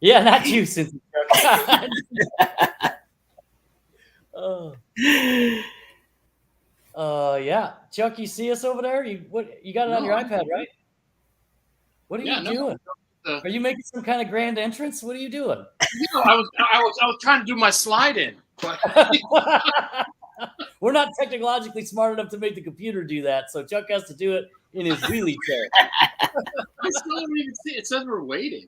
Yeah, not you, Cincy. Oh. Yeah, Chuck, you see us over there? You got it on your iPad, right? What are you doing? Are you making some kind of grand entrance? What are you doing? I was trying to do my slide in. But we're not technologically smart enough to make the computer do that, so Chuck has to do it in his wheelie chair. I still don't even see it. It says we're waiting.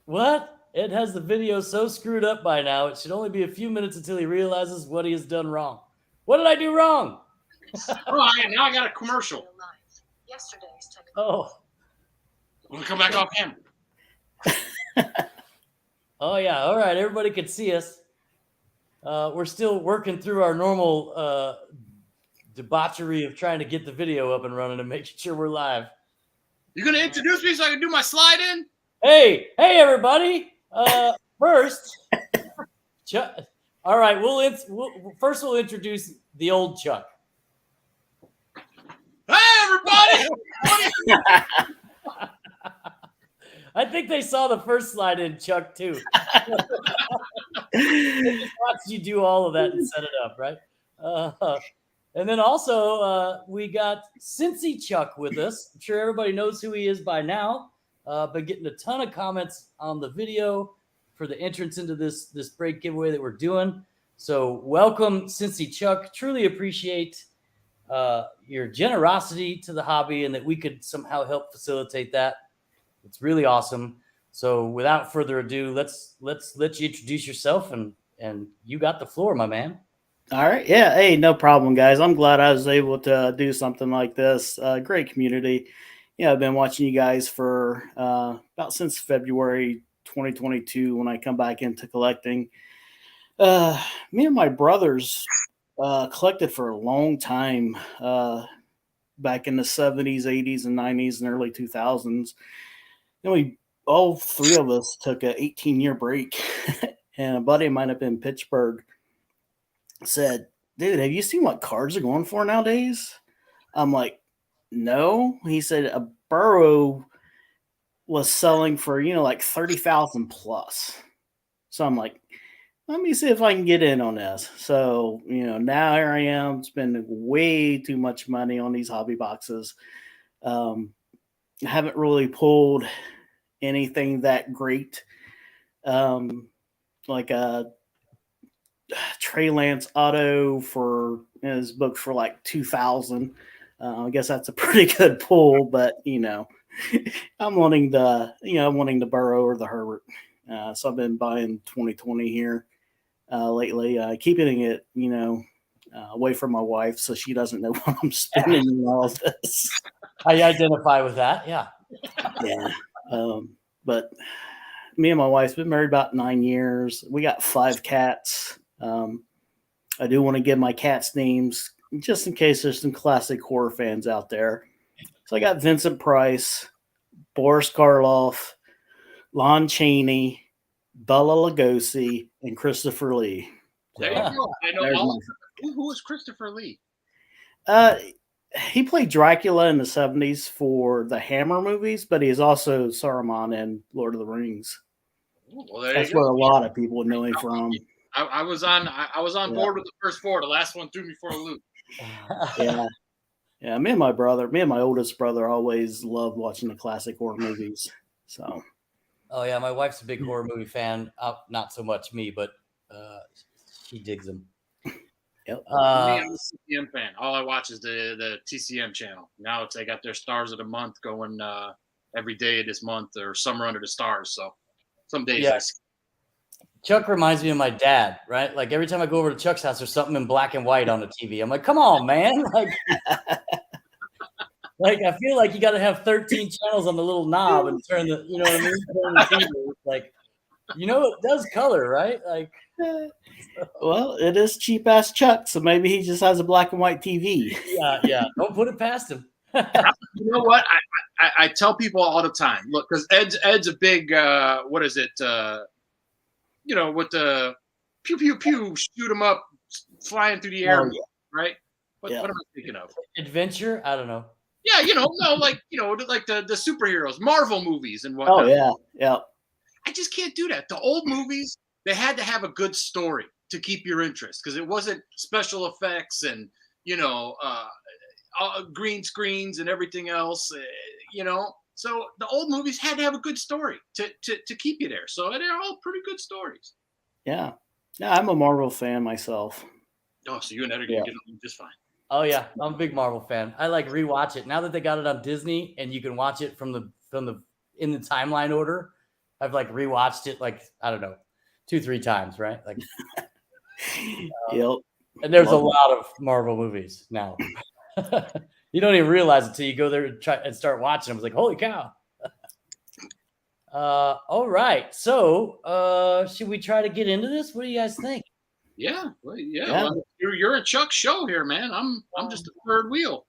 What? Ed has the video so screwed up by now, it should only be a few minutes until he realizes what he has done wrong. What did I do wrong? Now I got a commercial. Oh. We'll come back off camera. Oh, yeah. All right. Everybody can see us. We're still working through our normal debauchery of trying to get the video up and running and making sure we're live. You're going to introduce me so I can do my slide in? Hey, everybody. First, Chuck. All right. First we'll introduce the old Chuck. Hey, everybody. I think they saw the first slide in, Chuck, too. They just watched you do all of that and set it up, right? And then also, we got Cincy Chuck with us. I'm sure everybody knows who he is by now. Been getting a ton of comments on the video for the entrance into this break giveaway that we're doing. So welcome, Cincy Chuck. Truly appreciate your generosity to the hobby and that we could somehow help facilitate that. It's really awesome. So without further ado, let's let you introduce yourself and you got the floor, my man. All right. Yeah. Hey, no problem, guys. I'm glad I was able to do something like this. Great community. Yeah, I've been watching you guys for about since February 2022 when I come back into collecting. Me and my brothers collected for a long time back in the 70s, 80s, and 90s and early 2000s. Then all three of us took an 18-year break, and a buddy of mine up in Pittsburgh said, "Dude, have you seen what cards are going for nowadays?" I'm like, "No." He said a burrow was selling for, like 30,000 plus. So I'm like, let me see if I can get in on this. So, now here I am spending way too much money on these hobby boxes. I haven't really pulled anything that great. Like a Trey Lance auto for his book for like 2,000. I guess that's a pretty good pull, but I'm wanting the Burrow or the Herbert. So I've been buying 2020 here lately, keeping it, away from my wife so she doesn't know what I'm spending on all of this. I identify with that. Yeah. Yeah. But me and my wife's been married about 9 years. We got 5 cats. I do want to give my cats names just in case there's some classic horror fans out there. So I got Vincent Price, Boris Karloff, Lon Chaney, Bela Lugosi, and Christopher Lee. There you go. I know who is Christopher Lee? He played Dracula in the 70s for the Hammer movies, but he's also Saruman in Lord of the Rings. Well, that's where a lot of people know him from. I was on board with the first 4. The last one threw me for a loop. Yeah. Me and my oldest brother always loved watching the classic horror movies. So. Oh yeah, my wife's a big horror movie fan. Not so much me, but she digs them. Yep. I'm a TCM fan. All I watch is the TCM channel. Now they got their Stars of the Month going every day of this month, or Summer Under the Stars. So some days I see. Chuck reminds me of my dad, right? Like every time I go over to Chuck's house, there's something in black and white on the TV. I'm like, come on, man. Like I feel like you got to have 13 channels on the little knob and turn the, you know what I mean? Turn the TV. Like, it does color, right? Like, well, it is cheap ass Chuck, so maybe he just has a black and white TV. Yeah. Don't put it past him. You know what? I tell people all the time. Look, because Ed's a big what is it? With the pew pew pew, shoot him up, flying through the air, right? What am I thinking of? Adventure? I don't know. Yeah, like the superheroes, Marvel movies and whatnot. Oh yeah, yeah. I just can't do that. The old movies, they had to have a good story to keep your interest because it wasn't special effects and green screens and everything else. So the old movies had to have a good story to keep you there. So they're all pretty good stories. Yeah. Yeah, I'm a Marvel fan myself. Oh, so you and Ed are gonna get along just fine. Oh yeah, I'm a big Marvel fan. I like rewatch it now that they got it on Disney and you can watch it from the in the timeline order. I've like rewatched it like I don't know 2-3 times, right? Like, Yep. and there's a lot of Marvel movies now. You don't even realize it till you go there and try and start watching them. It's like holy cow. All right, so should we try to get into this? What do you guys think? Yeah, well, Well, you're a Chuck's show here, man. I'm just a third wheel.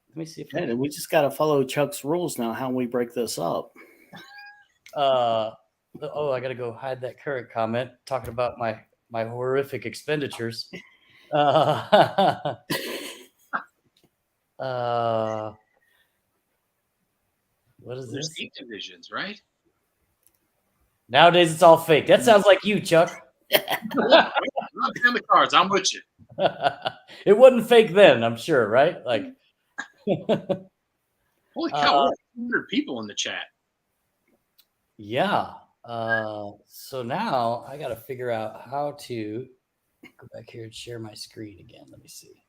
Let me see if we just got to follow Chuck's rules now. How we break this up? I got to go hide that current comment talking about my horrific expenditures. What is There's this? 8 divisions, right? Nowadays, it's all fake. That sounds like you, Chuck. I'm playing the cards. I'm with you. It wasn't fake then, I'm sure, right? Like, holy cow, 200 people in the chat. Yeah. So now I got to figure out how to go back here and share my screen again. Let me see.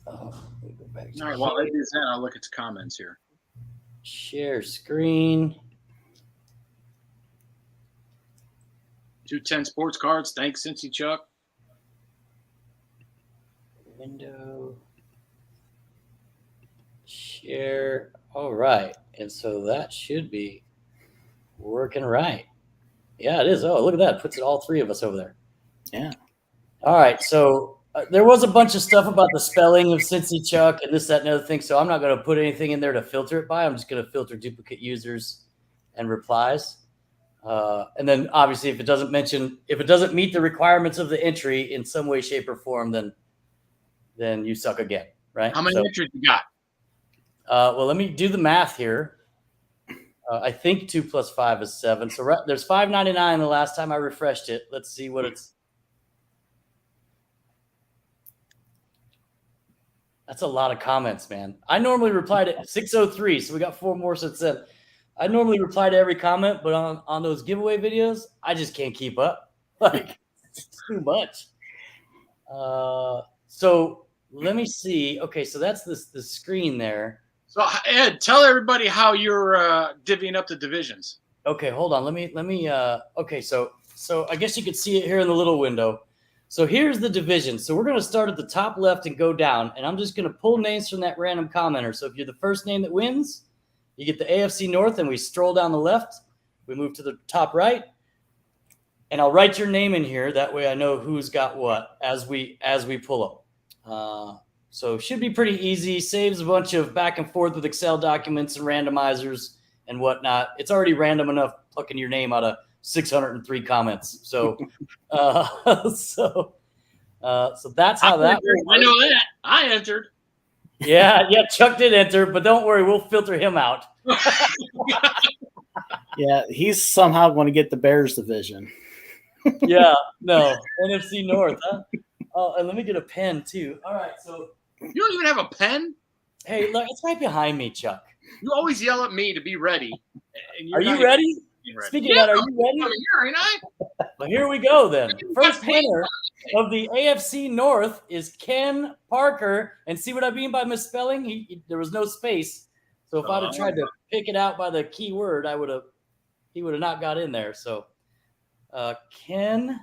Let me go back to all right, while I do that, I'll look at the comments here. Share screen. 210 sports cards. Thanks, Cincy Chuck. Window. Share. All right. And so that should be working right. Yeah, it is. Oh, look at that. It puts it all 3 of us over there. Yeah. All right. So there was a bunch of stuff about the spelling of Cincy Chuck and this, that, and other thing. So I'm not going to put anything in there to filter it by. I'm just going to filter duplicate users and replies. And then obviously if it doesn't meet the requirements of the entry in some way, shape, or form, then you suck again, right? How many entries you got? Well, let me do the math here. I think 2 + 5 is 7. So there's 599 the last time I refreshed it. Let's see what it's. That's a lot of comments, man. I normally reply to 603, so we got 4 more since then. I normally reply to every comment, but on those giveaway videos, I just can't keep up. Like, it's too much. So let me see. Okay, so that's the screen there. So Ed, tell everybody how you're divvying up the divisions. Okay, hold on. Let me. Okay, so I guess you could see it here in the little window. So here's the division. So we're going to start at the top left and go down, and I'm just going to pull names from that random commenter. So if you're the first name that wins, you get the AFC North, and we stroll down the left. We move to the top right, and I'll write your name in here. That way I know who's got what as we pull up. So it should be pretty easy. Saves a bunch of back and forth with Excel documents and randomizers and whatnot. It's already random enough plucking your name out of 603 comments. So, so that's how that works. I know that. I entered. Yeah, Chuck did enter, but don't worry, we'll filter him out. Yeah, he's somehow going to get the Bears division. Yeah, no, NFC North, huh? Oh, and let me get a pen too. All right, so you don't even have a pen? Hey, look, it's right behind me, Chuck. You always yell at me to be ready. Are you ready? Speaking of that, are you ready? Here, ain't I? Well, here we go then. First winner of the AFC North is Ken Parker. And see what I mean by misspelling? There was no space. So if I'd have tried to pick it out by the keyword, he would have not got in there. So Ken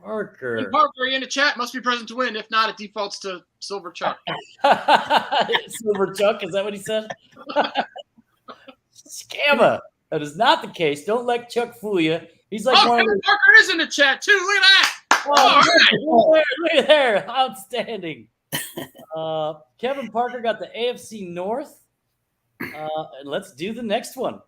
Parker. Ken Parker, are you in the chat? Must be present to win. If not, it defaults to Silver Chuck. Silver Chuck, is that what he said? Scammer. That is not the case. Don't let Chuck fool you. He's like Kevin Parker is in the chat too. Look at that. Look at there. Outstanding. Kevin Parker got the AFC North. And let's do the next one.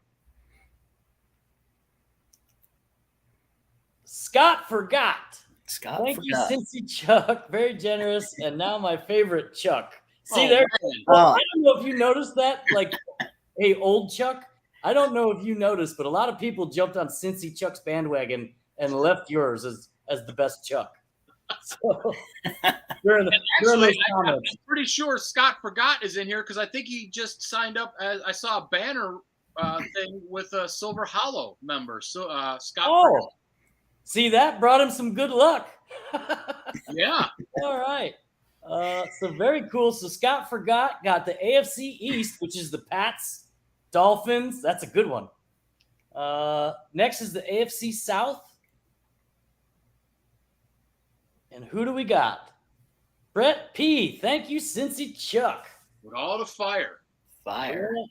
Scott forgot. Scott Thank you, forgot. Cincy Chuck. Very generous. And now my favorite Chuck. See Oh, there? man. Well, I don't know if you noticed that. Like, hey, old Chuck. I don't know if you noticed, but a lot of people jumped on Cincy Chuck's bandwagon and left yours as the best Chuck. So during Actually, those comments. I'm pretty sure Scott Forgot is in here because I think he just signed up. I saw a banner thing with a Silver Hollow member. So Scott. Oh, see, that brought him some good luck. Yeah. All right. So very cool. So Scott Forgot got the AFC East, which is the Pats, Dolphins. That's a good one. Next is the AFC South. And who do we got? Brett P. Thank you, Cincy Chuck. With all the fire. Fire. Brett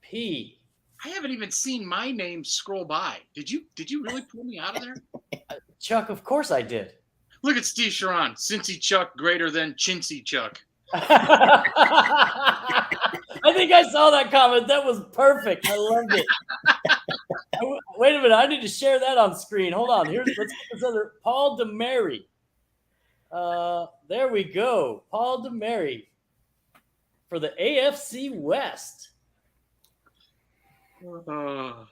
P. I haven't even seen my name scroll by. Did you really pull me out of there? Chuck, of course I did. Look at Steve Sharon. Cincy Chuck greater than Cincy Chuck. I think I saw that comment. That was perfect. I loved it. Wait a minute. I need to share that on screen. Hold on. Let's get this other. Paul DeMary. There we go. Paul DeMary for the AFC West. All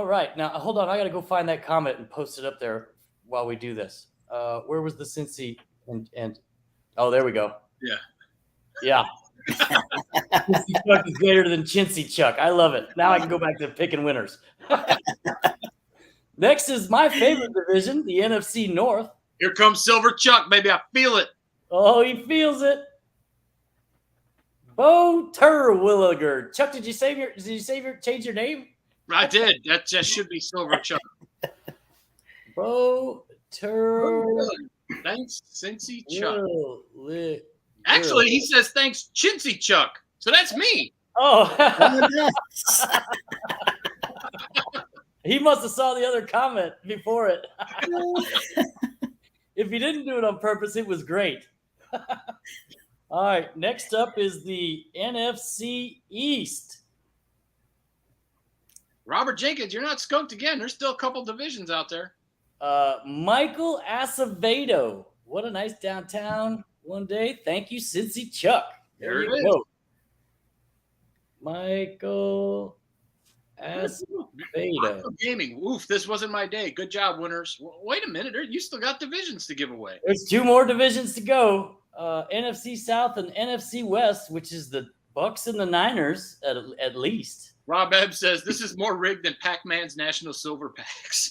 right. Now, hold on. I got to go find that comment and post it up there while we do this. Where was the Cincy? And oh, there we go. Yeah. Yeah. Cincy Chuck is greater than Cincy Chuck. I love it. Now I can go back to picking winners. Next is my favorite division, the NFC North. Here comes Silver Chuck, baby. I feel it. Oh, he feels it. Bo Terwilliger. Chuck, did you change your name? I did. That just should be Silver Chuck. Bo Thanks, Cincy Chuck. Terwilliger. Actually, he says thanks, Cincy Chuck. So that's me. Oh. He must have saw the other comment before it. If he didn't do it on purpose, it was great. All right, next up is the NFC East. Robert Jenkins, you're not skunked again. There's still a couple divisions out there. Michael Acevedo. What a nice downtown one day. Thank you, Cincy Chuck. There it is. Michael Acevedo. Gaming. Oof, this wasn't my day. Good job, winners. Wait a minute. You still got divisions to give away. There's 2 more divisions to go. NFC South and NFC West, which is the Bucks and the Niners at least. Rob Ebb says this is more rigged than Pac-Man's National Silver Packs.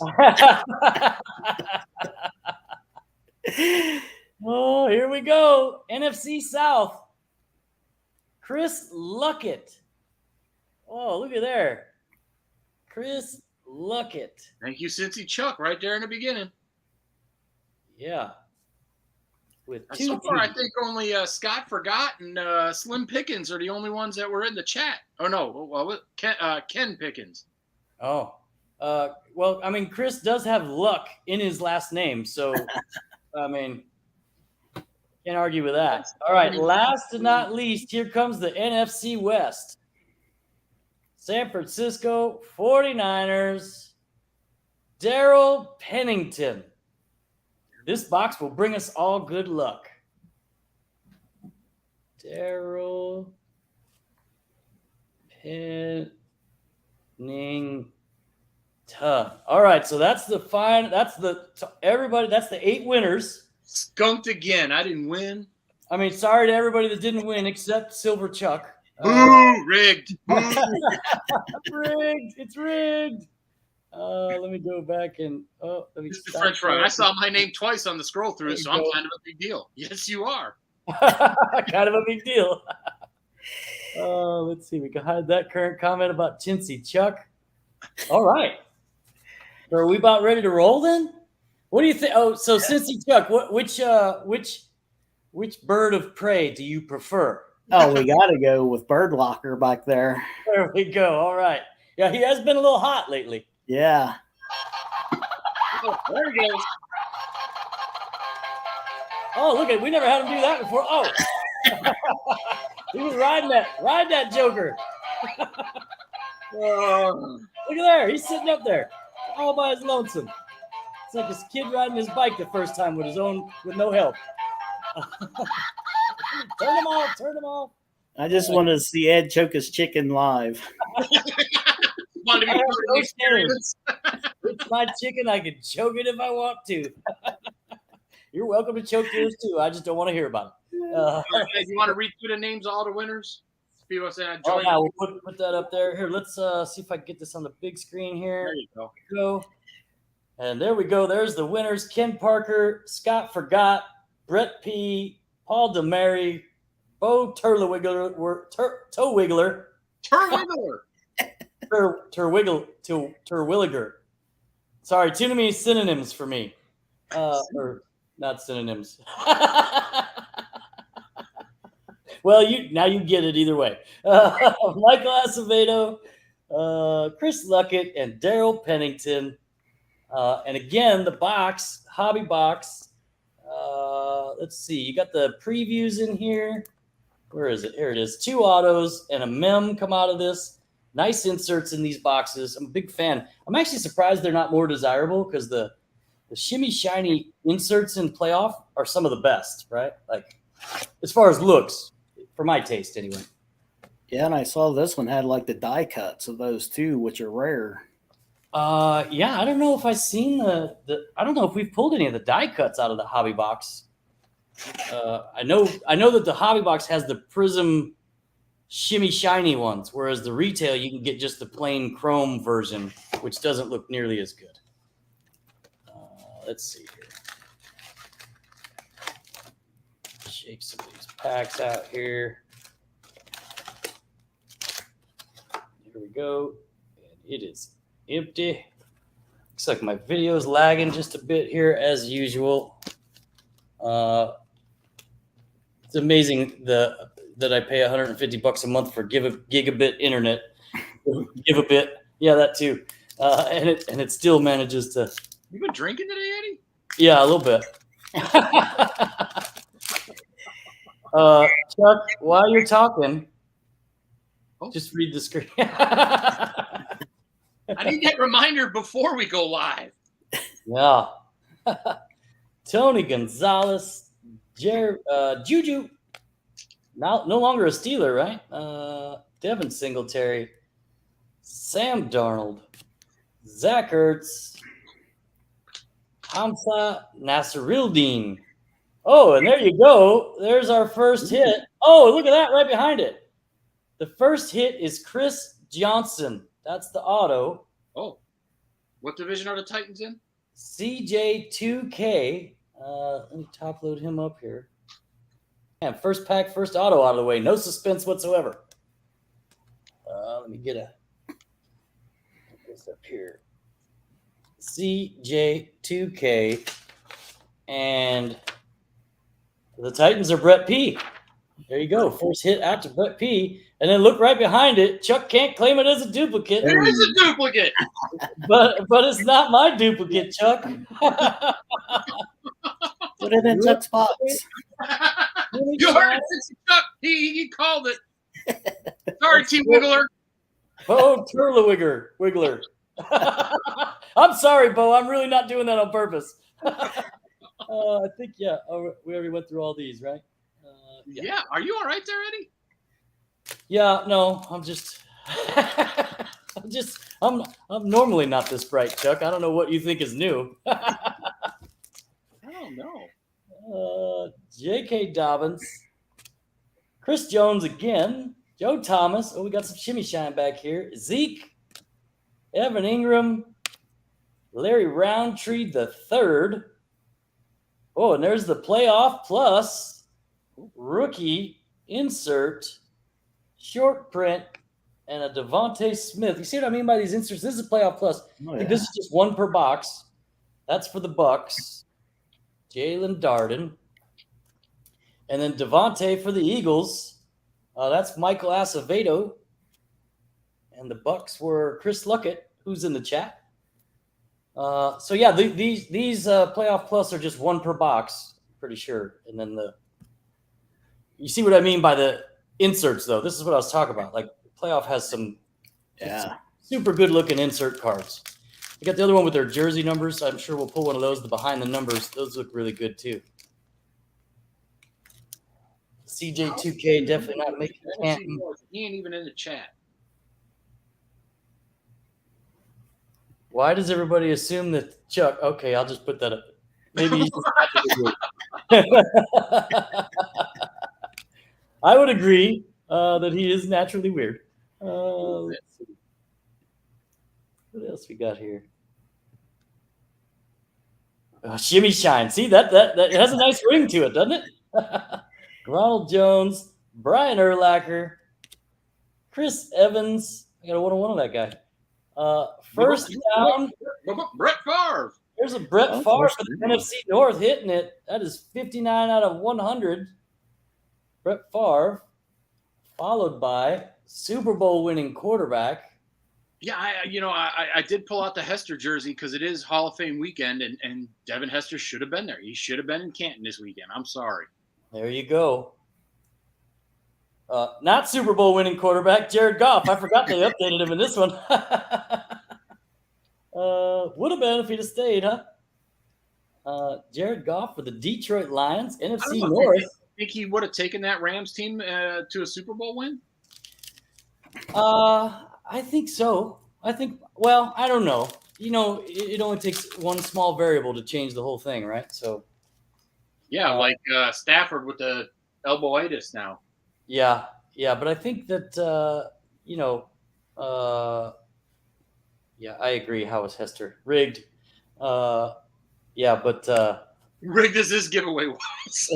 Oh, here we go. NFC South. Chris Luckett. Oh, look at there. Chris Luckett. Thank you, Cincy Chuck, right there in the beginning. Yeah. With And 2 so far, I teams. think only Scott Forgot and Slim Pickens are the only ones that were in the chat. Oh, no. Well, Ken Pickens. Oh. Well, I mean, Chris does have luck in his last name, so, I mean, can't argue with that. All right, last but not least, here comes the NFC West. San Francisco 49ers, Daryl Pennington. This box will bring us all good luck. Daryl Pennington. All right, so that's the fine. That's everybody. That's the 8 winners. Skunked again. I didn't win. I mean, sorry to everybody that didn't win except Silver Chuck. Boo! Rigged. Rigged. It's rigged. Let me go back and let me. Mr. French Fry. I saw my name twice on the scroll through, so I'm kind of a big deal. Yes, you are. Kind of a big deal. Let's see. We can hide that current comment about Cincy Chuck. All right. So are we about ready to roll then? What do you think? Oh, so Cincy Chuck, which bird of prey do you prefer? Oh, we got to go with Bird Locker back there. There we go. All right. Yeah, he has been a little hot lately. Yeah. Oh, there he goes. Oh, look at we never had him do that before. Oh, he was riding that Joker. Look at there, he's sitting up there, all by his lonesome. It's like this kid riding his bike the first time with no help. Turn them off. Turn them off. I just wanted to see Ed choke his chicken live. Wanted to be part of the experience. It's my chicken. I can choke it if I want to. You're welcome to choke yours too. I just don't want to hear about it. You want to read through the names of all the winners? People saying, oh, yeah, we'll put that up there. Here, let's see if I can get this on the big screen here. There you go. Go. And there we go. There's the winners. Ken Parker, Scott Forgot, Brett P., Paul DeMary, Bo Terwiggler. Terwilliger. Sorry, too many synonyms for me. Or not synonyms. Well, you get it either way. Michael Acevedo, Chris Luckett, and Daryl Pennington. And again, the box, hobby box. Let's see. You got the previews in here. Where is it? Here it is. 2 autos and a mem come out of this. Nice inserts in these boxes. I'm a big fan. I'm actually surprised they're not more desirable because the shimmy shiny inserts in playoff are some of the best, right? Like as far as looks, for my taste anyway. Yeah, and I saw this one had like the die cuts of those too, which are rare. Yeah, I don't know if I've seen I don't know if we've pulled any of the die cuts out of the hobby box. I know that the hobby box has the prism shimmy shiny ones, whereas the retail you can get just the plain chrome version, which doesn't look nearly as good. Let's see here. Shake some of these packs out here. Here we go. And it is empty. Looks like my video is lagging just a bit here as usual. It's amazing that I pay $150 a month for gigabit internet. Gigabit, yeah, that too. And it still manages to. You been drinking today, Eddie? Yeah, a little bit. Chuck, while you're talking, just read the screen. I need that reminder before we go live. Yeah. Tony Gonzalez, Juju, no longer a Steeler, right? Devin Singletary, Sam Darnold, Zach Ertz, Hamza Nasirildeen. Oh, and there you go. There's our first hit. Oh, look at that right behind it. The first hit is Chris Johnson. That's the auto. Oh, what division are the Titans in? CJ2K. Let me top load him up here. And first pack, first auto out of the way. No suspense whatsoever. Let me get this up here. CJ2K. And the Titans are Brett P. There you go. First hit out to Brett P. And then look right behind it. Chuck can't claim it as a duplicate. There is a duplicate. But it's not my duplicate, Chuck. Put it in Chuck's box. You heard it, Chuck. He called it. Sorry, Team Wiggler. Bo Wiggler. I'm sorry, Bo. I'm really not doing that on purpose. I think, yeah. We already went through all these, right? Yeah. Are you all right there, Eddie? Yeah, no, I'm just I'm normally not this bright, Chuck. I don't know what you think is new. I don't know. J.K. Dobbins, Chris Jones again, Joe Thomas. Oh, we got some shimmy shine back here. Zeke, Evan Ingram, Larry Roundtree the third. Oh, and there's the playoff plus rookie insert. Short print and a Devontae Smith. You see what I mean by these inserts? This is a playoff plus. Oh, I think this is just one per box. That's for the Bucks. Jalen Darden. And then Devontae for the Eagles. That's Michael Acevedo. And the Bucks were Chris Luckett, who's in the chat. So yeah, these playoff plus are just one per box, pretty sure. And then you see what I mean by the inserts, though. This is what I was talking about. Like playoff has some super good looking insert cards. We got the other one with their jersey numbers. I'm sure we'll pull one of those. The behind the numbers, those look really good too. CJ2K definitely not making Canton. He ain't even in the chat. Why does everybody assume that Chuck? Okay, I'll just put that up. Maybe he's I would agree that he is naturally weird. Let's see. What else we got here? Shimmy Shine. See, that it has a nice ring to it, doesn't it? Ronald Jones, Brian Urlacher, Chris Evans. I got a 1-on-1 on that guy. First down. Brett Favre. There's a Brett Favre for the NFC North hitting it. That is 59 out of 100. Brett Favre, followed by Super Bowl winning quarterback. Yeah, I did pull out the Hester jersey because it is Hall of Fame weekend, and Devin Hester should have been there. He should have been in Canton this weekend. I'm sorry. There you go. Not Super Bowl winning quarterback, Jared Goff. I forgot they updated him in this one. Would have been if he'd have stayed, huh? Jared Goff for the Detroit Lions, NFC North. Think he would have taken that Rams team to a Super Bowl win? I think so. I don't know. It only takes one small variable to change the whole thing, right? So, yeah, like Stafford with the elbowitis now. Yeah, but I think that I agree. How is Hester rigged? But rigged as this giveaway was.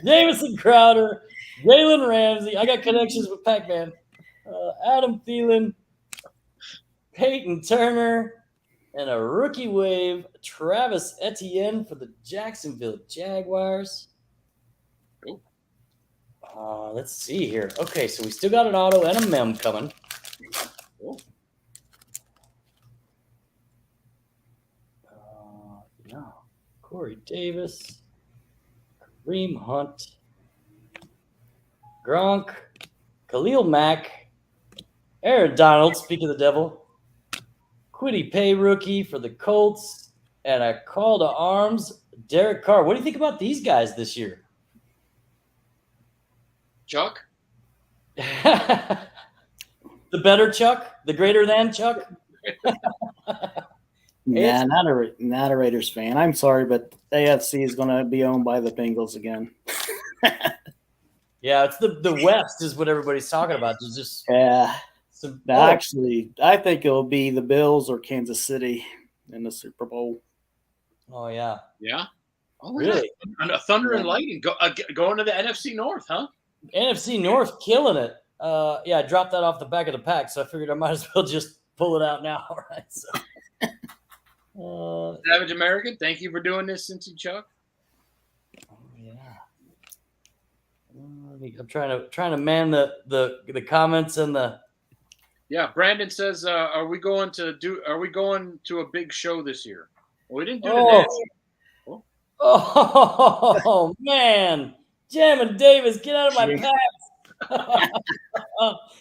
Jamison Crowder, Jalen Ramsey. I got connections with Pac-Man. Adam Thielen, Peyton Turner, and a rookie wave, Travis Etienne for the Jacksonville Jaguars. Let's see here. Okay, so we still got an auto and a mem coming. Corey Davis, Kareem Hunt, Gronk, Khalil Mack, Aaron Donald, speak of the devil, Kwity Paye rookie for the Colts, and a call to arms, Derek Carr. What do you think about these guys this year? Chuck? The better Chuck? The greater than Chuck? Yeah, not a Raiders fan. I'm sorry, but AFC is going to be owned by the Bengals again. Yeah, it's the West is what everybody's talking about. There's just actually, I think it'll be the Bills or Kansas City in the Super Bowl. Oh yeah, yeah. Oh really? Yeah. Thunder and lightning going to the NFC North, huh? NFC North killing it. I dropped that off the back of the pack, so I figured I might as well just pull it out now, right? So. Savage American, thank you for doing this, Cincy Chuck. Oh yeah. I'm trying to man the comments and the. Yeah, Brandon says, "Are we going to a big show this year?" Well, we didn't do the dance. Oh man, Jammin' Davis, get out of my packs.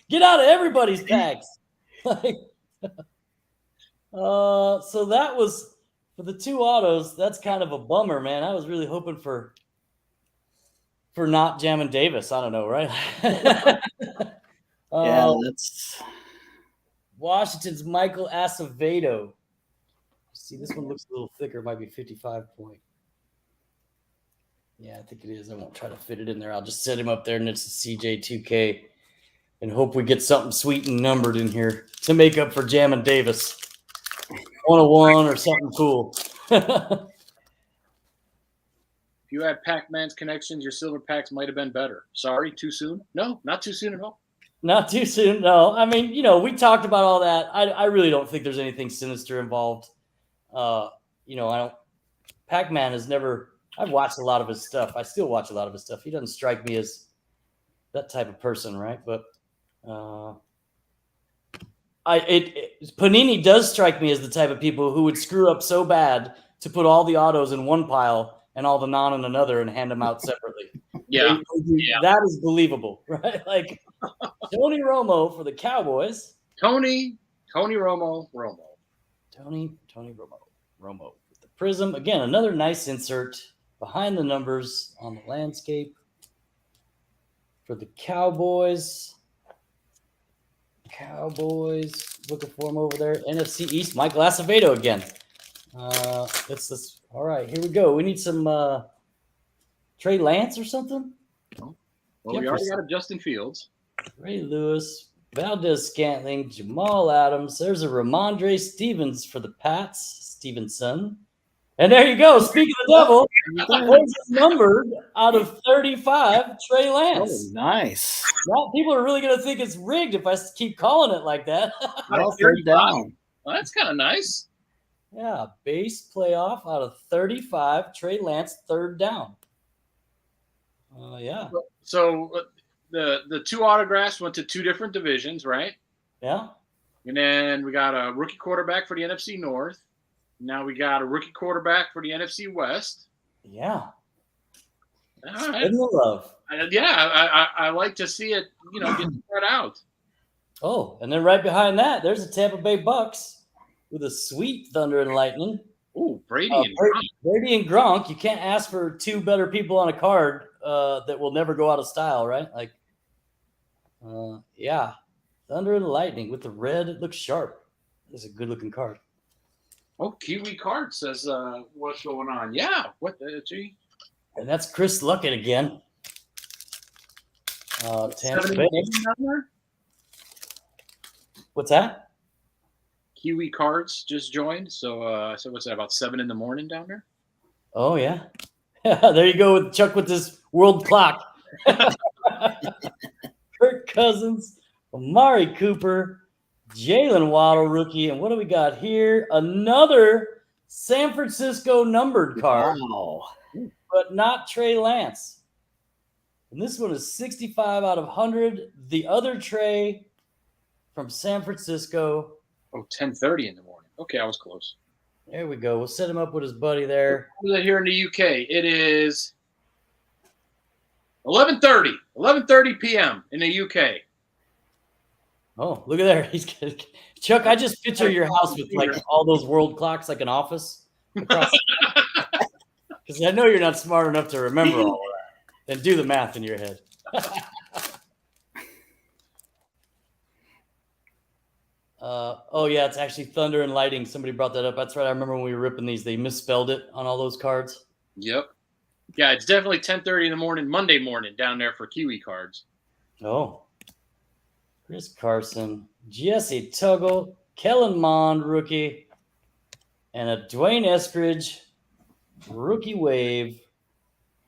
Get out of everybody's packs. So that was for the two autos. That's kind of a bummer, man. I was really hoping for not Jammin' Davis. I don't know, right? That's Washington's Michael Acevedo. See, this one looks a little thicker. It might be 55 point. Yeah, I think it is. I won't try to fit it in there. I'll just set him up there, and it's a CJ2K, and hope we get something sweet and numbered in here to make up for Jammin' Davis. 101 or something cool. If you had Pac-Man's connections, your silver packs might have been better. Sorry, too soon? No, not too soon at all. Not too soon, no. I mean, we talked about all that. I really don't think there's anything sinister involved. I don't. Pac-Man has never. I've watched a lot of his stuff. I still watch a lot of his stuff. He doesn't strike me as that type of person, right? But Panini does strike me as the type of people who would screw up so bad to put all the autos in one pile and all the non in another and hand them out separately. Yeah. That is believable, right? Like Tony Romo for the Cowboys. Tony Tony Romo. Tony Romo. With the prism. Again, another nice insert behind the numbers on the landscape for the Cowboys. Looking for him over there. NFC East, Michael Acevedo again. That's this. All right, here we go. We need some Trey Lance or something. Well, we already got a Justin Fields. Ray Lewis, Valdez Scantling, Jamal Adams. There's a Ramondre Stevens for the Pats. Stevenson. And there you go. Speaking of the devil, there's numbered out of 35, Trey Lance. Oh, nice. Now, people are really going to think it's rigged if I keep calling it like that. Well, third down. Well, that's kind of nice. Yeah, base playoff out of 35, Trey Lance, third down. Yeah. So the two autographs went to two different divisions, right? Yeah. And then we got a rookie quarterback for the NFC North. Now we got a rookie quarterback for the NFC West. Yeah. All right. Spreading the love. I like to see it, get spread out. Oh, and then right behind that, there's the Tampa Bay Bucks with a sweet Thunder and Lightning. Ooh, Brady and Gronk. Brady and Gronk. You can't ask for two better people on a card that will never go out of style, right? Yeah. Thunder and Lightning with the red. It looks sharp. It's a good-looking card. Oh, Kiwi Card says, what's going on? Yeah. What the gee? And that's Chris Luckett again. Tampa Bay. What's that? Kiwi Cards just joined. So what's that, about 7 a.m. down there? Oh, yeah. There you go with Chuck with this world clock. Kirk Cousins, Amari Cooper, Jalen Waddle rookie. And what do we got here? Another San Francisco numbered card. Wow. But not Trey Lance. And this one is 65 out of 100. The other Trey from San Francisco. Oh, 10:30 in the morning. Okay, I was close. There we go. We'll set him up with his buddy there. Here in the UK, it is 11:30 p.m. in the UK. Oh, look at there. He's Chuck, I just picture your house with all those world clocks like an office. Because I know you're not smart enough to remember all of that. And do the math in your head. Oh, yeah, it's actually Thunder and Lightning. Somebody brought that up. That's right. I remember when we were ripping these, they misspelled it on all those cards. Yep. Yeah, it's definitely 10:30 in the morning, Monday morning down there for Kiwi Cards. Oh. Chris Carson, Jesse Tuggle, Kellen Mond, rookie, and a Dwayne Eskridge rookie wave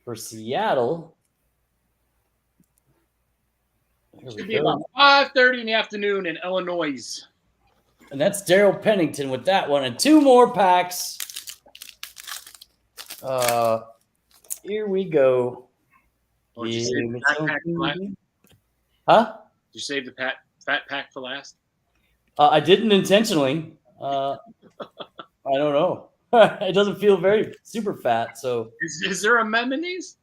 for Seattle. It's going to be about 5:30 in the afternoon in Illinois. And that's Daryl Pennington with that one. And two more packs. Here we go. Oh, did you save the fat pack for last? Huh? Did you save the fat pack for last? I didn't intentionally. I don't know. It doesn't feel very super fat. So is there a mem in these?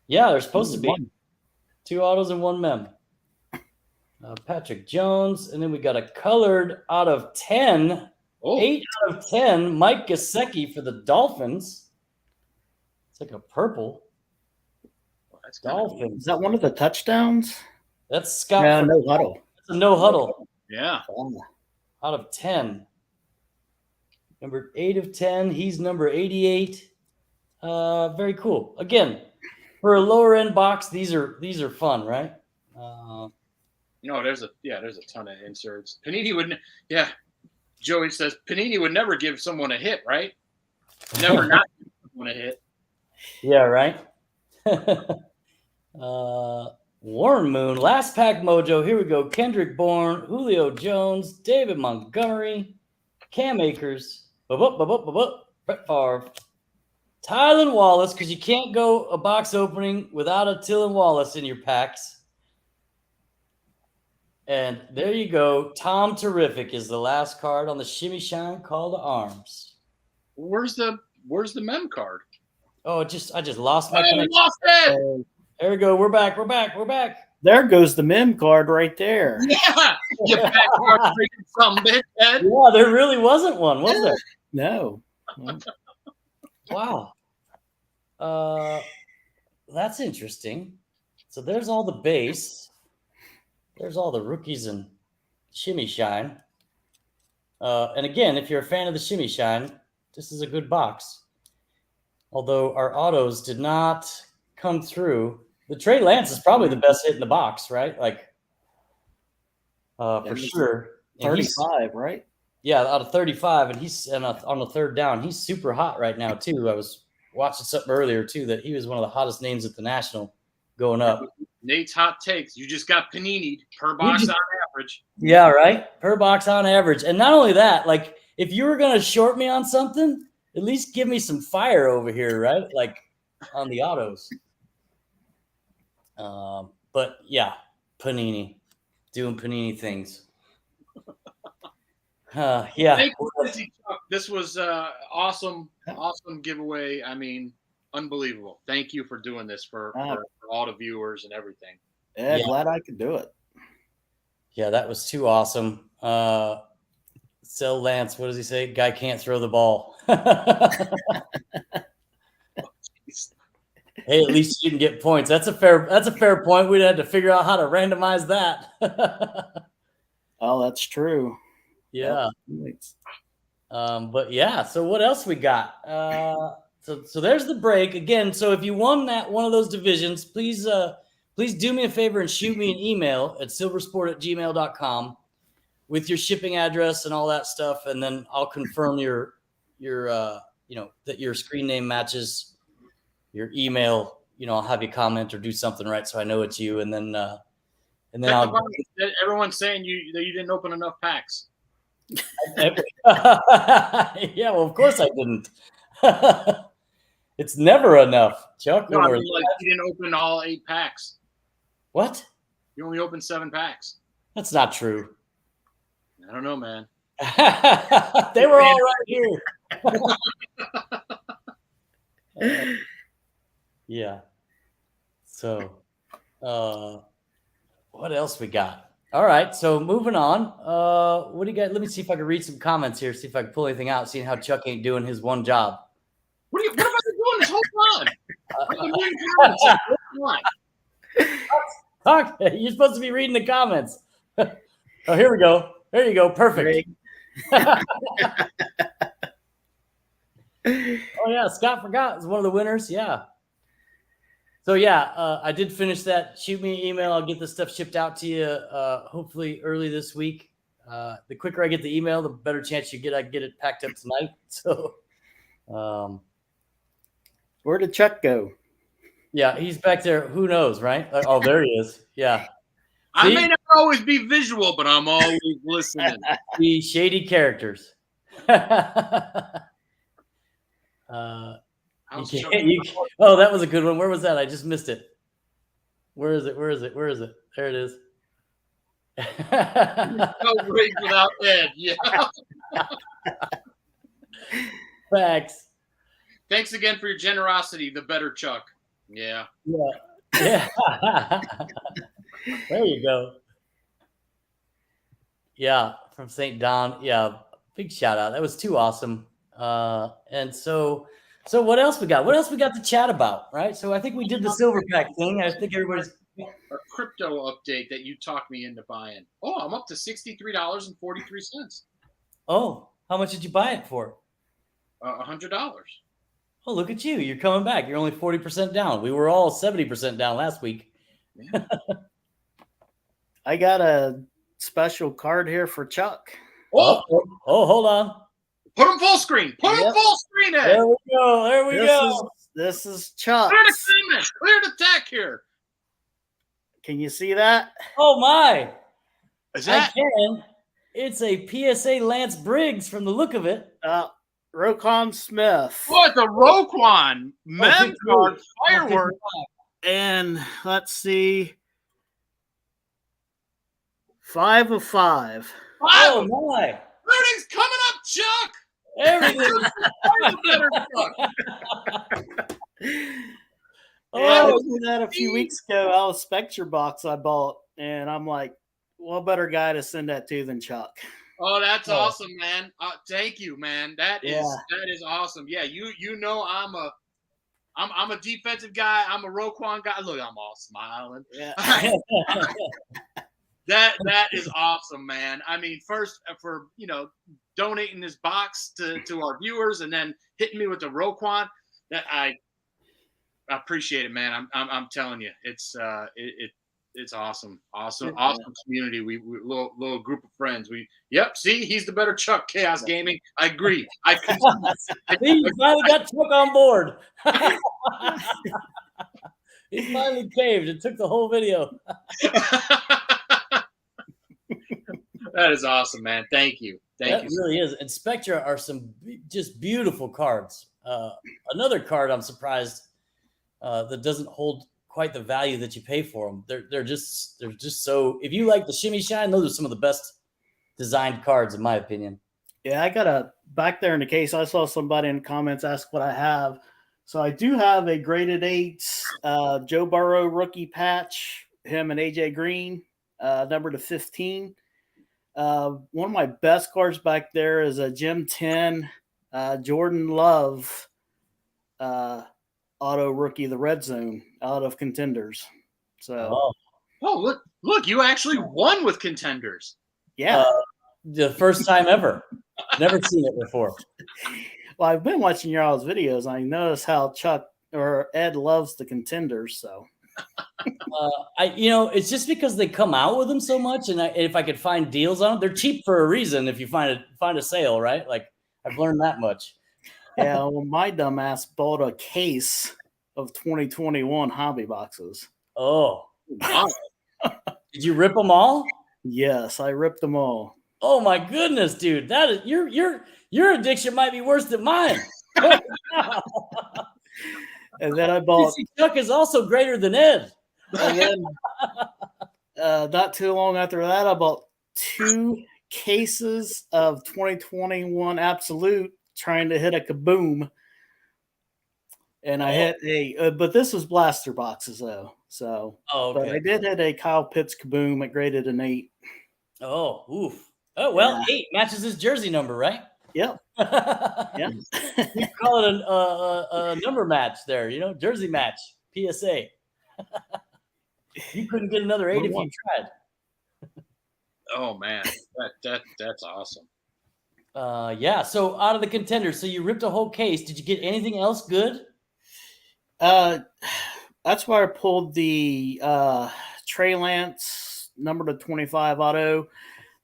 Yeah, there's supposed to be 2 autos and 1 mem. Patrick Jones, and then we got a colored out of 10. Oh. 8 out of 10. Mike Gesicki for the Dolphins. It's like a purple. Well, that's Dolphins. Is that one of the touchdowns? That's Scott. Yeah, no huddle. That's a no huddle. Yeah. Out of 10. Number 8 of 10. He's number 88. Very cool. Again, for a lower end box, these are fun, right? There's a ton of inserts. Panini would, Joey says Panini would never give someone a hit, right? Never not give someone a hit. Yeah, right. Warren Moon, last pack mojo. Here we go. Kendrick Bourne, Julio Jones, David Montgomery, Cam Akers, Brett Favre, Tylan Wallace, because you can't go a box opening without a Tylan Wallace in your packs. And there you go. Tom Terrific is the last card on the Shimmy Shine Call to Arms. Where's the mem card? Oh, I just lost my connection. Lost it. There we go. We're back. We're back. There goes the mem card right there. Yeah. You backyard drinking some bitch, Ed. Yeah, there really wasn't one, was there? No. Wow. That's interesting. So there's all the base. There's all the rookies and shimmy shine. And again, if you're a fan of the shimmy shine, this is a good box. Although our autos did not come through. The Trey Lance is probably the best hit in the box, right? Like, for sure. And 35, right? Yeah, out of 35, and he's on the third down. He's super hot right now too. I was watching something earlier too that he was one of the hottest names at the National going up. Nate's hot takes. You just got panini'd per box on average. Yeah, right. Per box on average, and not only that, like if you were gonna short me on something, at least give me some fire over here, right? Like on the autos. But yeah, Panini doing Panini things. Yeah. Thank you, Chuck. This was awesome giveaway. I mean, unbelievable. Thank you for doing this for all the viewers and everything. Yeah, glad I could do it. Yeah, that was too awesome. Sell Lance, what does he say? Guy can't throw the ball. Hey, at least you didn't get points. That's a fair point. We'd have to figure out how to randomize that. Oh, that's true. Yeah. But yeah, so what else we got? So there's the break again. So if you won one of those divisions, please do me a favor and shoot me an email at silversport@gmail.com with your shipping address and all that stuff, and then I'll confirm your that your screen name matches your email. I'll have you comment or do something, right, so I know it's you, and then everyone's saying that you didn't open enough packs. Yeah, well, of course I didn't. It's never enough, Chuck. No, I mean, like you didn't open all 8 packs. What? You only opened 7 packs. That's not true. I don't know, man. They were all right here. Yeah. So, what else we got? All right. So moving on. What do you got? Let me see if I can read some comments here. See if I can pull anything out. Seeing how Chuck ain't doing his one job. What have I been doing this whole time? I've been reading comments. Talk. You're supposed to be reading the comments. Oh, here we go. There you go. Perfect. Oh yeah, Scott Forgot is one of the winners. Yeah. So yeah, I did finish that. Shoot me an email. I'll get this stuff shipped out to you. Hopefully early this week. The quicker I get the email, the better chance I get it packed up tonight. So, where did Chuck go? Yeah, he's back there. Who knows, right? Oh, there he is. Yeah. I may not always be visual, but I'm always listening. The shady characters. Oh, that was a good one. Where was that? I just missed it. Where is it? There it is. No break without Ed. Yeah. Facts. Thanks again for your generosity. The better Chuck. Yeah. Yeah. There you go. Yeah, from St. Don. Yeah, big shout out. That was too awesome. And so what else we got? What else we got to chat about, right? So I think we did the silver pack thing. I think everybody's a crypto update that you talked me into buying. Oh, I'm up to $63.43. Oh, how much did you buy it for? $100. Oh, look at you. You're coming back. You're only 40% down. We were all 70% down last week. Yeah. I got a special card here for Chuck. Oh, hold on. Put him full screen. Put him full screen, Ed. There we go. This is Chuck. Clear the comment. Clear the deck here. Can you see that? Oh, my. Is that? I can. It's a PSA Lance Briggs from the look of it. Roquan Smith. What, the Roquan Mem card firework. And let's see. 5 of 5. Oh, my. Everything's coming up, Chuck. Everything. I did that a few weeks ago out of Spectre box I bought, and I'm like, what better guy to send that to than Chuck? Oh, that's awesome, man. Thank you, man. That Yeah. is awesome. Yeah, you know I'm a defensive guy. I'm a Roquan guy. Look, I'm all smiling. Yeah. That is awesome, man. I mean, first for donating this box to our viewers, and then hitting me with the Roquan. That I appreciate it, man. I'm telling you, it's awesome, awesome community. We little group of friends. See, he's the better Chuck. Chaos Gaming. I agree. You finally got Chuck on board. He finally caved and took the whole video. That is awesome, man. Thank you. That really is. And Spectra are some just beautiful cards. Another card I'm surprised that doesn't hold quite the value that you pay for them. They're just so. If you like the shimmy shine, those are some of the best designed cards in my opinion. Yeah, I got a back there in the case. I saw somebody in the comments ask what I have. So I do have a graded 8 Joe Burrow rookie patch. Him and AJ Green, number to 15. One of my best cards back there is a Gem 10 Jordan Love auto rookie, the red zone out of Contenders. So look, you actually won with Contenders. Yeah. The first time ever. Never seen it before. Well, I've been watching your all's videos. And I noticed how Chuck or Ed loves the Contenders. So it's just because they come out with them so much, and if I could find deals on them, they're cheap for a reason. If you find a sale, right? Like I've learned that much. Yeah, well, my dumbass bought a case of 2021 hobby boxes. Oh, wow. Did you rip them all? Yes, I ripped them all. Oh my goodness, dude! That is your addiction might be worse than mine. And then I bought. Chuck is also greater than Ed. And then not too long after that, I bought 2 cases of 2021 Absolute, trying to hit a kaboom. And I hit but this was blaster boxes though. So, okay. But I did hit a Kyle Pitts kaboom. It graded an 8. Oh, oof. Oh well, 8 matches his jersey number, right? Yep. Yeah. You call it a number match there, jersey match, PSA. You couldn't get another 8 if you tried. Oh man, that's awesome. Yeah. So out of the Contenders, so you ripped a whole case. Did you get anything else good? That's why I pulled the Trey Lance number to 25 auto.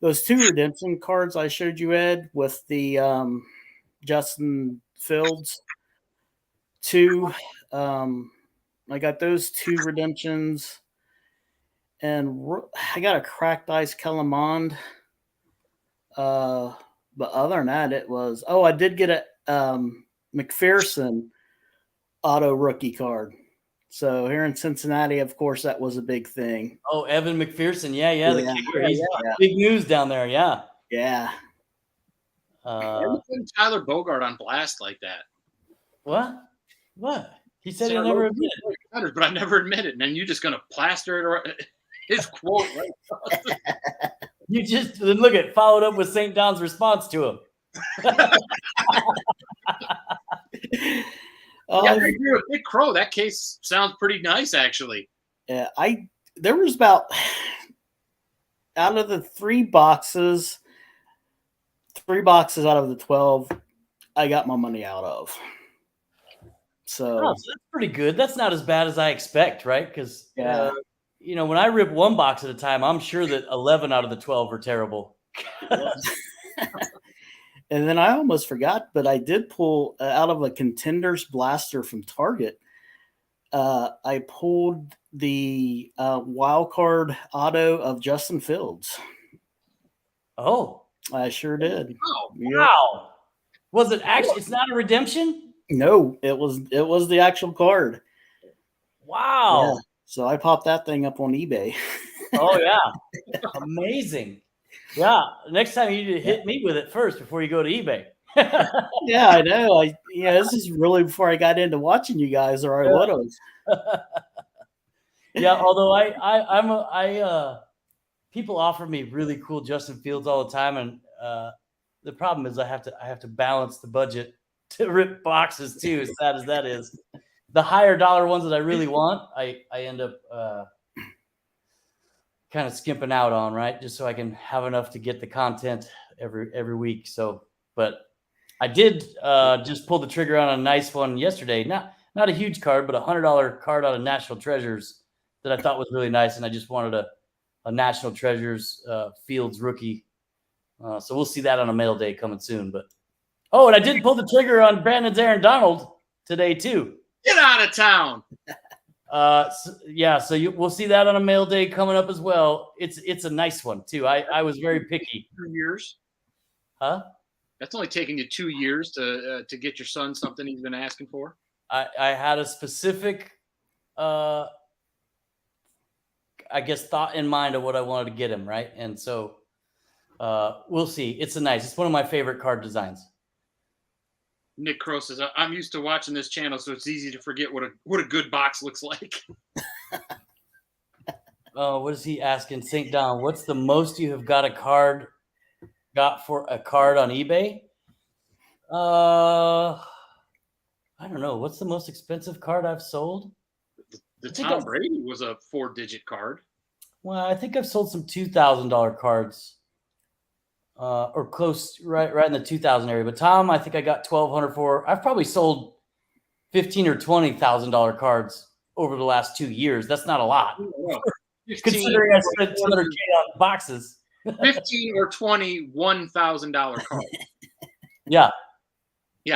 Those 2 redemption cards I showed you, Ed, with the Justin Fields 2. I got those 2 redemptions, and I got a cracked ice Kellermond. But other than that, it was. Oh, I did get a McPherson auto rookie card. So here in Cincinnati, of course, that was a big thing. Oh, Evan McPherson. Yeah. The kicker. He's big news down there. Yeah. Yeah. Tyler Bogart on blast like that. What? He said he'll never admit it. But I never admit it. And then you're just going to plaster it his quote right across the... You just look at followed up with St. Don's response to him. I agree with Big Crow. That case sounds pretty nice, actually. Yeah, there was about out of the 3 boxes out of the 12, I got my money out of. So that's pretty good. That's not as bad as I expect, right? Because when I rip 1 box at a time, I'm sure that 11 out of the 12 are terrible. And then I almost forgot, but I did pull out of a Contenders blaster from Target. I pulled the wild card auto of Justin Fields. Oh, I sure did. Oh, wow. Was it actually? It's not a redemption? No, it was the actual card. Wow. Yeah. So I popped that thing up on eBay. Oh yeah, amazing. Yeah, next time you need to hit me with it first before you go to eBay. Yeah, I know. This is really before I got into watching you guys, or I would have. Yeah, although people offer me really cool Justin Fields all the time, and the problem is I have to balance the budget to rip boxes too. As sad as that is, the higher dollar ones that I really want, I end up kind of skimping out on, right? Just so I can have enough to get the content every week. So, but I did just pull the trigger on a nice one yesterday. Not a huge card, but $100 card out of National Treasures that I thought was really nice, and I just wanted a National Treasures Fields rookie. So we'll see that on a mail day coming soon. But and I did pull the trigger on Brandon's Aaron Donald today too. Get out of town. So we'll see that on a mail day coming up as well. It's a nice one too. I was very picky. 2 years, huh? That's only taken you 2 years to get your son something he's been asking for. I had a specific, I guess, thought in mind of what I wanted to get him, right? And so we'll see. It's one of my favorite card designs. Nick Crow says, I'm used to watching this channel, so it's easy to forget what a good box looks like. What is he asking? St. Don, what's the most you have got for a card on eBay? I don't know. What's the most expensive card I've sold? The Tom Brady was a 4-digit card. Well, I think I've sold some $2,000 cards. Or close, right in the 2,000 area. But Tom, I think I got 1,200 for. I've probably sold $15,000 or $20,000 cards over the last 2 years. That's not a lot, considering I spent $200K on boxes. 15 or 20 $1,000 cards. Yeah,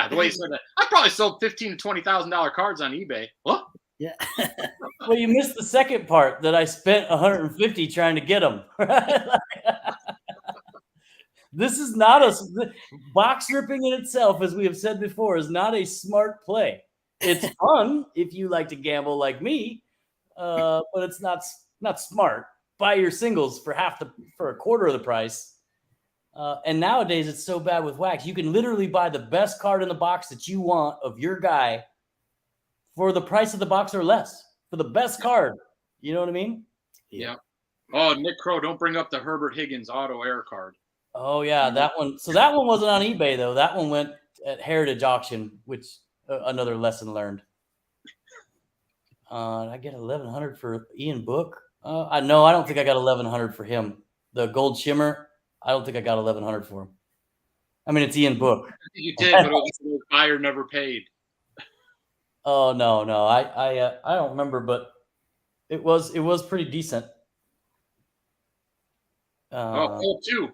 the way you said that, I probably sold $15,000 to $20,000 cards on eBay. What? Yeah. Well, you missed the second part that I spent $150 trying to get them. This is not box ripping in itself, as we have said before, is not a smart play. It's fun if you like to gamble like me, but it's not smart. Buy your singles for a quarter of the price. And nowadays it's so bad with wax. You can literally buy the best card in the box that you want of your guy for the price of the box or less for the best card. You know what I mean? Yeah. Oh, Nick Crow, don't bring up the Herbert Higgins auto air card. Oh yeah, that one. So that one wasn't on eBay though. That one went at Heritage Auction, which another lesson learned. I get 1,100 for Ian Book. I don't think I got 1,100 for him. The gold shimmer, I don't think I got 1,100 for him. I mean, it's Ian Book. You did, but the buyer never paid. Oh no, I don't remember, but it was pretty decent. Philip too.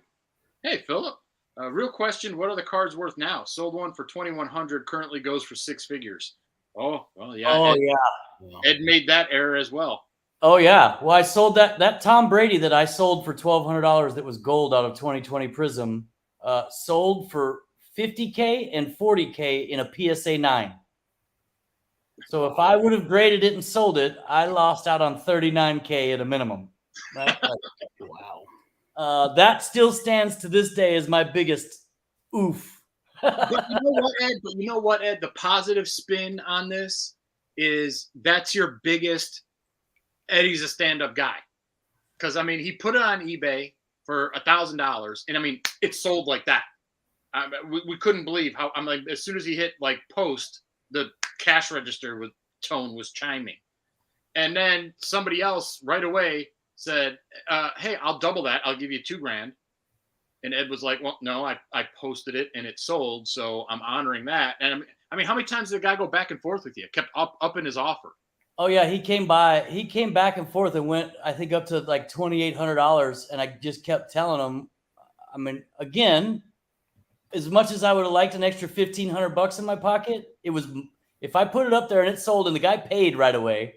Hey, Philip. Real question: what are the cards worth now? Sold one for 2,100. Currently goes for 6 figures. Oh, well, yeah. Oh, Ed made that error as well. Oh yeah. Well, I sold that Tom Brady that I sold for $1,200 that was gold out of 2020 Prism. Sold for $50K and $40K in a PSA 9. So if I would have graded it and sold it, I lost out on $39K at a minimum. Right? Wow. That still stands to this day as my biggest oof. But you know what, Ed? The positive spin on this is that's your biggest. Eddie's a stand-up guy, because I mean he put it on eBay for $1,000, and I mean it sold like that. We couldn't believe how. I'm like, as soon as he hit like post, the cash register tone was chiming, and then somebody else right away said, hey, I'll double that. I'll give you $2,000. And Ed was like, well, no, I posted it and it sold. So I'm honoring that. And I mean, how many times did the guy go back and forth with you? Kept up in his offer. Oh yeah. He came back and forth and went, I think, up to like $2,800. And I just kept telling him, I mean, again, as much as I would have liked an extra $1,500 in my pocket, it was, if I put it up there and it sold and the guy paid right away,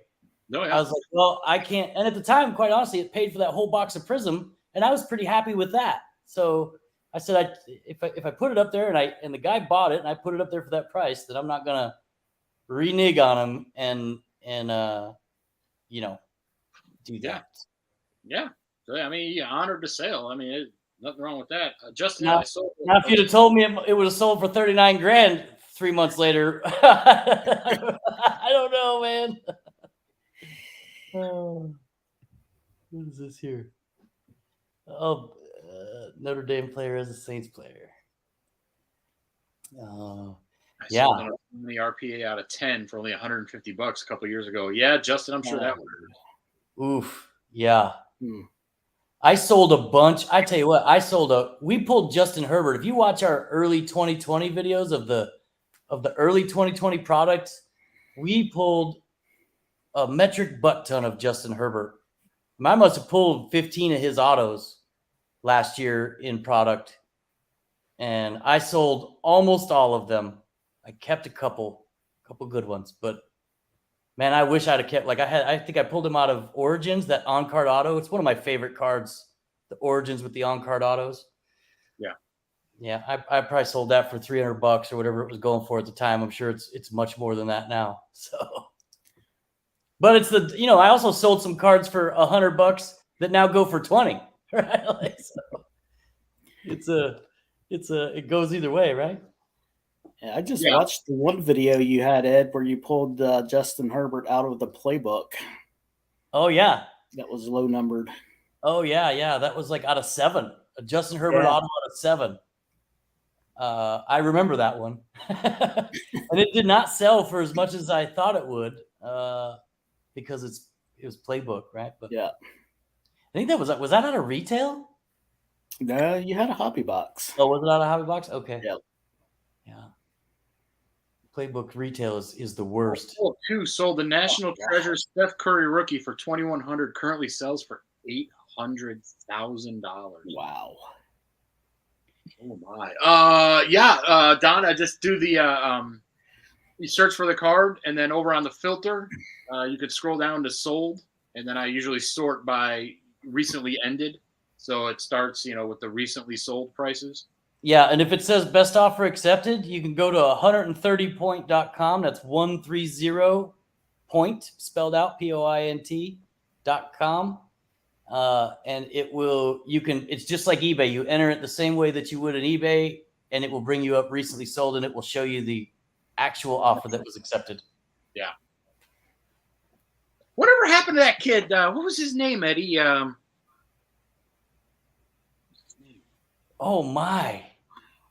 no, yeah. I was like, well, I can't. And at the time, quite honestly, it paid for that whole box of Prism, and I was pretty happy with that. So I said, if I put it up there and the guy bought it and I put it up there for that price, then I'm not gonna renege on him and do that. Yeah. So I mean, you honored the sale. I mean, nothing wrong with that. Justin, now if you'd have told me it would have sold for $39,000 3 months later, I don't know, man. What is this here? Oh, Notre Dame player as a Saints player. I Yeah. sold the RPA out of 10 for only $150 a couple years ago. Yeah, Justin, I'm sure that would. Oof. Yeah. I sold a bunch. I tell you what, we pulled Justin Herbert. If you watch our early 2020 videos of the early 2020 products, we pulled a metric butt ton of Justin Herbert. I must have pulled 15 of his autos last year in product, and I sold almost all of them. I kept a couple good ones, but man, I wish I'd have kept, I think I pulled him out of Origins, that on-card auto. It's one of my favorite cards, the Origins with the on-card autos. Yeah. Yeah, I probably sold that for $300 or whatever it was going for at the time. I'm sure it's much more than that now. So, but it's I also sold some cards for $100 that now go for 20, right? So it goes either way, right? Yeah, I just watched the one video you had, Ed, where you pulled Justin Herbert out of the playbook. Oh yeah, that was low numbered. Oh yeah, that was like out of 7. A Justin Herbert auto out of 7. I remember that one, and it did not sell for as much as I thought it would, because it was playbook, right? But yeah, I think was that out of retail? No, you had a hobby box. Oh, was it out of hobby box? Okay. Yeah. Playbook retail is the worst. Two sold the National Treasure Steph Curry rookie for $2,100. Currently sells for $800,000. Wow. Oh my. Don, I just do the you search for the card, and then over on the filter, you could scroll down to sold, and then I usually sort by recently ended. So it starts, with the recently sold prices. Yeah, and if it says best offer accepted, you can go to 130point.com. That's 130 point, spelled out, POINT.com. And it's just like eBay. You enter it the same way that you would in eBay, and it will bring you up recently sold, and it will show you the actual offer that was accepted. Yeah. Whatever happened to that kid? What was his name, Eddie? Oh my.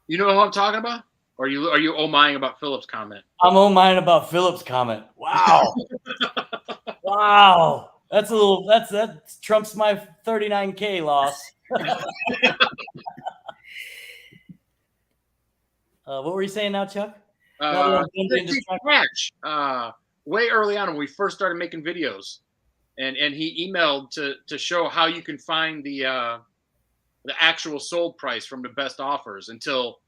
You know who I'm talking about? Or are you oh-mying about Philip's comment? I'm oh-mying about Philip's comment. Wow. Wow. That trumps my 39K loss. What were you saying now, Chuck? Way early on when we first started making videos, and he emailed to show how you can find the actual sold price from the best offers. Until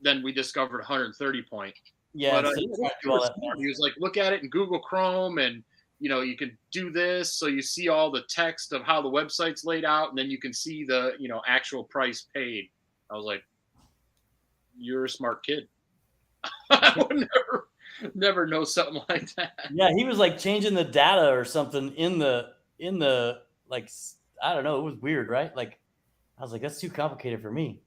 then, we discovered 130 point. Yeah, but, he was like, look at it in Google Chrome, and you can do this, so you see all the text of how the website's laid out, and then you can see the actual price paid. I was like, you're a smart kid. I would never know something like that. Yeah, he was like changing the data or something in the like, I don't know, it was weird, right? Like, I was like, that's too complicated for me.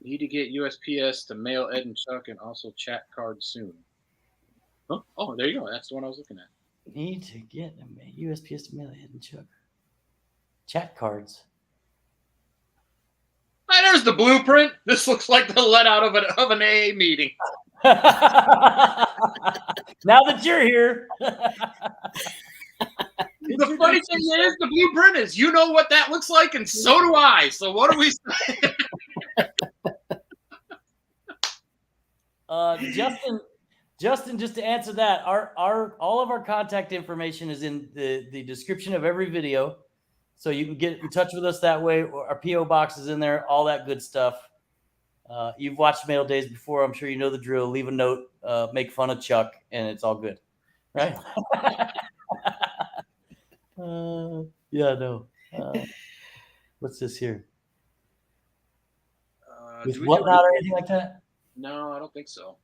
Need to get USPS to mail Ed and Chuck, and also chat cards soon. Oh, there you go. That's the one I was looking at. Need to get a USPS to mail Ed and Chuck. Chat cards. Hey, there's the blueprint. This looks like the let out of an AA meeting. Now that you're here. The funny thing is, the blueprint is, you know what that looks like, and so do I. So what do we say? Justin, just to answer that, all of our contact information is in the description of every video, so you can get in touch with us that way. Our PO box is in there, all that good stuff. You've watched Mail Days before, I'm sure you know the drill. Leave a note, make fun of Chuck, and it's all good, right? What's this here? With whatnot or anything like that? No, I don't think so.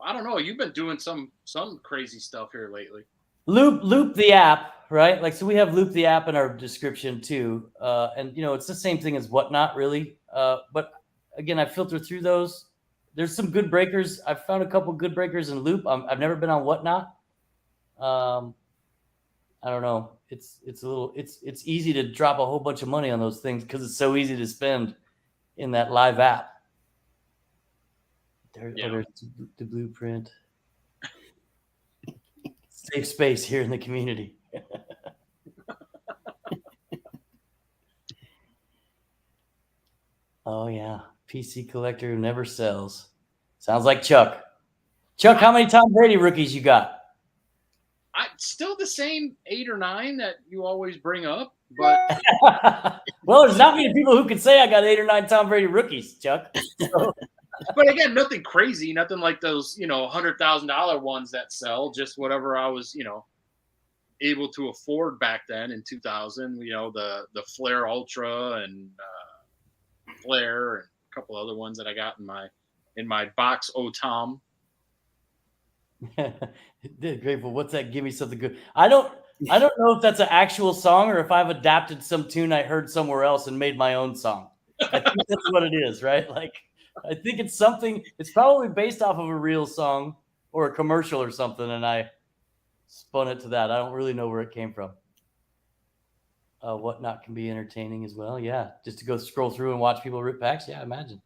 I don't know. You've been doing some crazy stuff here lately. Loop the app, right? Like, so we have Loop the app in our description too. And it's the same thing as Whatnot, really. But again, I filter through those. There's some good breakers. I've found a couple good breakers in Loop. I've never been on Whatnot. I don't know. It's a little. It's easy to drop a whole bunch of money on those things because it's so easy to spend in that live app. There's the blueprint. Safe space here in the community. Oh yeah, PC collector who never sells. Sounds like Chuck. Chuck, how many Tom Brady rookies you got? Still the same 8 or 9 that you always bring up, but well, there's not many people who can say I got 8 or 9 Tom Brady rookies, Chuck. So. But again, nothing crazy, nothing like those, $100,000 ones that sell. Just whatever I was, able to afford back then in 2000. The Flair Ultra and Flair and a couple other ones that I got in my box. Oh, Tom. Grateful. What's that? Give me something good. I don't know if that's an actual song or if I've adapted some tune I heard somewhere else and made my own song. I think that's what it is, right? Like, I think it's something. It's probably based off of a real song or a commercial or something, and I spun it to that. I don't really know where it came from. Whatnot can be entertaining as well. Yeah, just to go scroll through and watch people rip packs. Yeah, I imagine.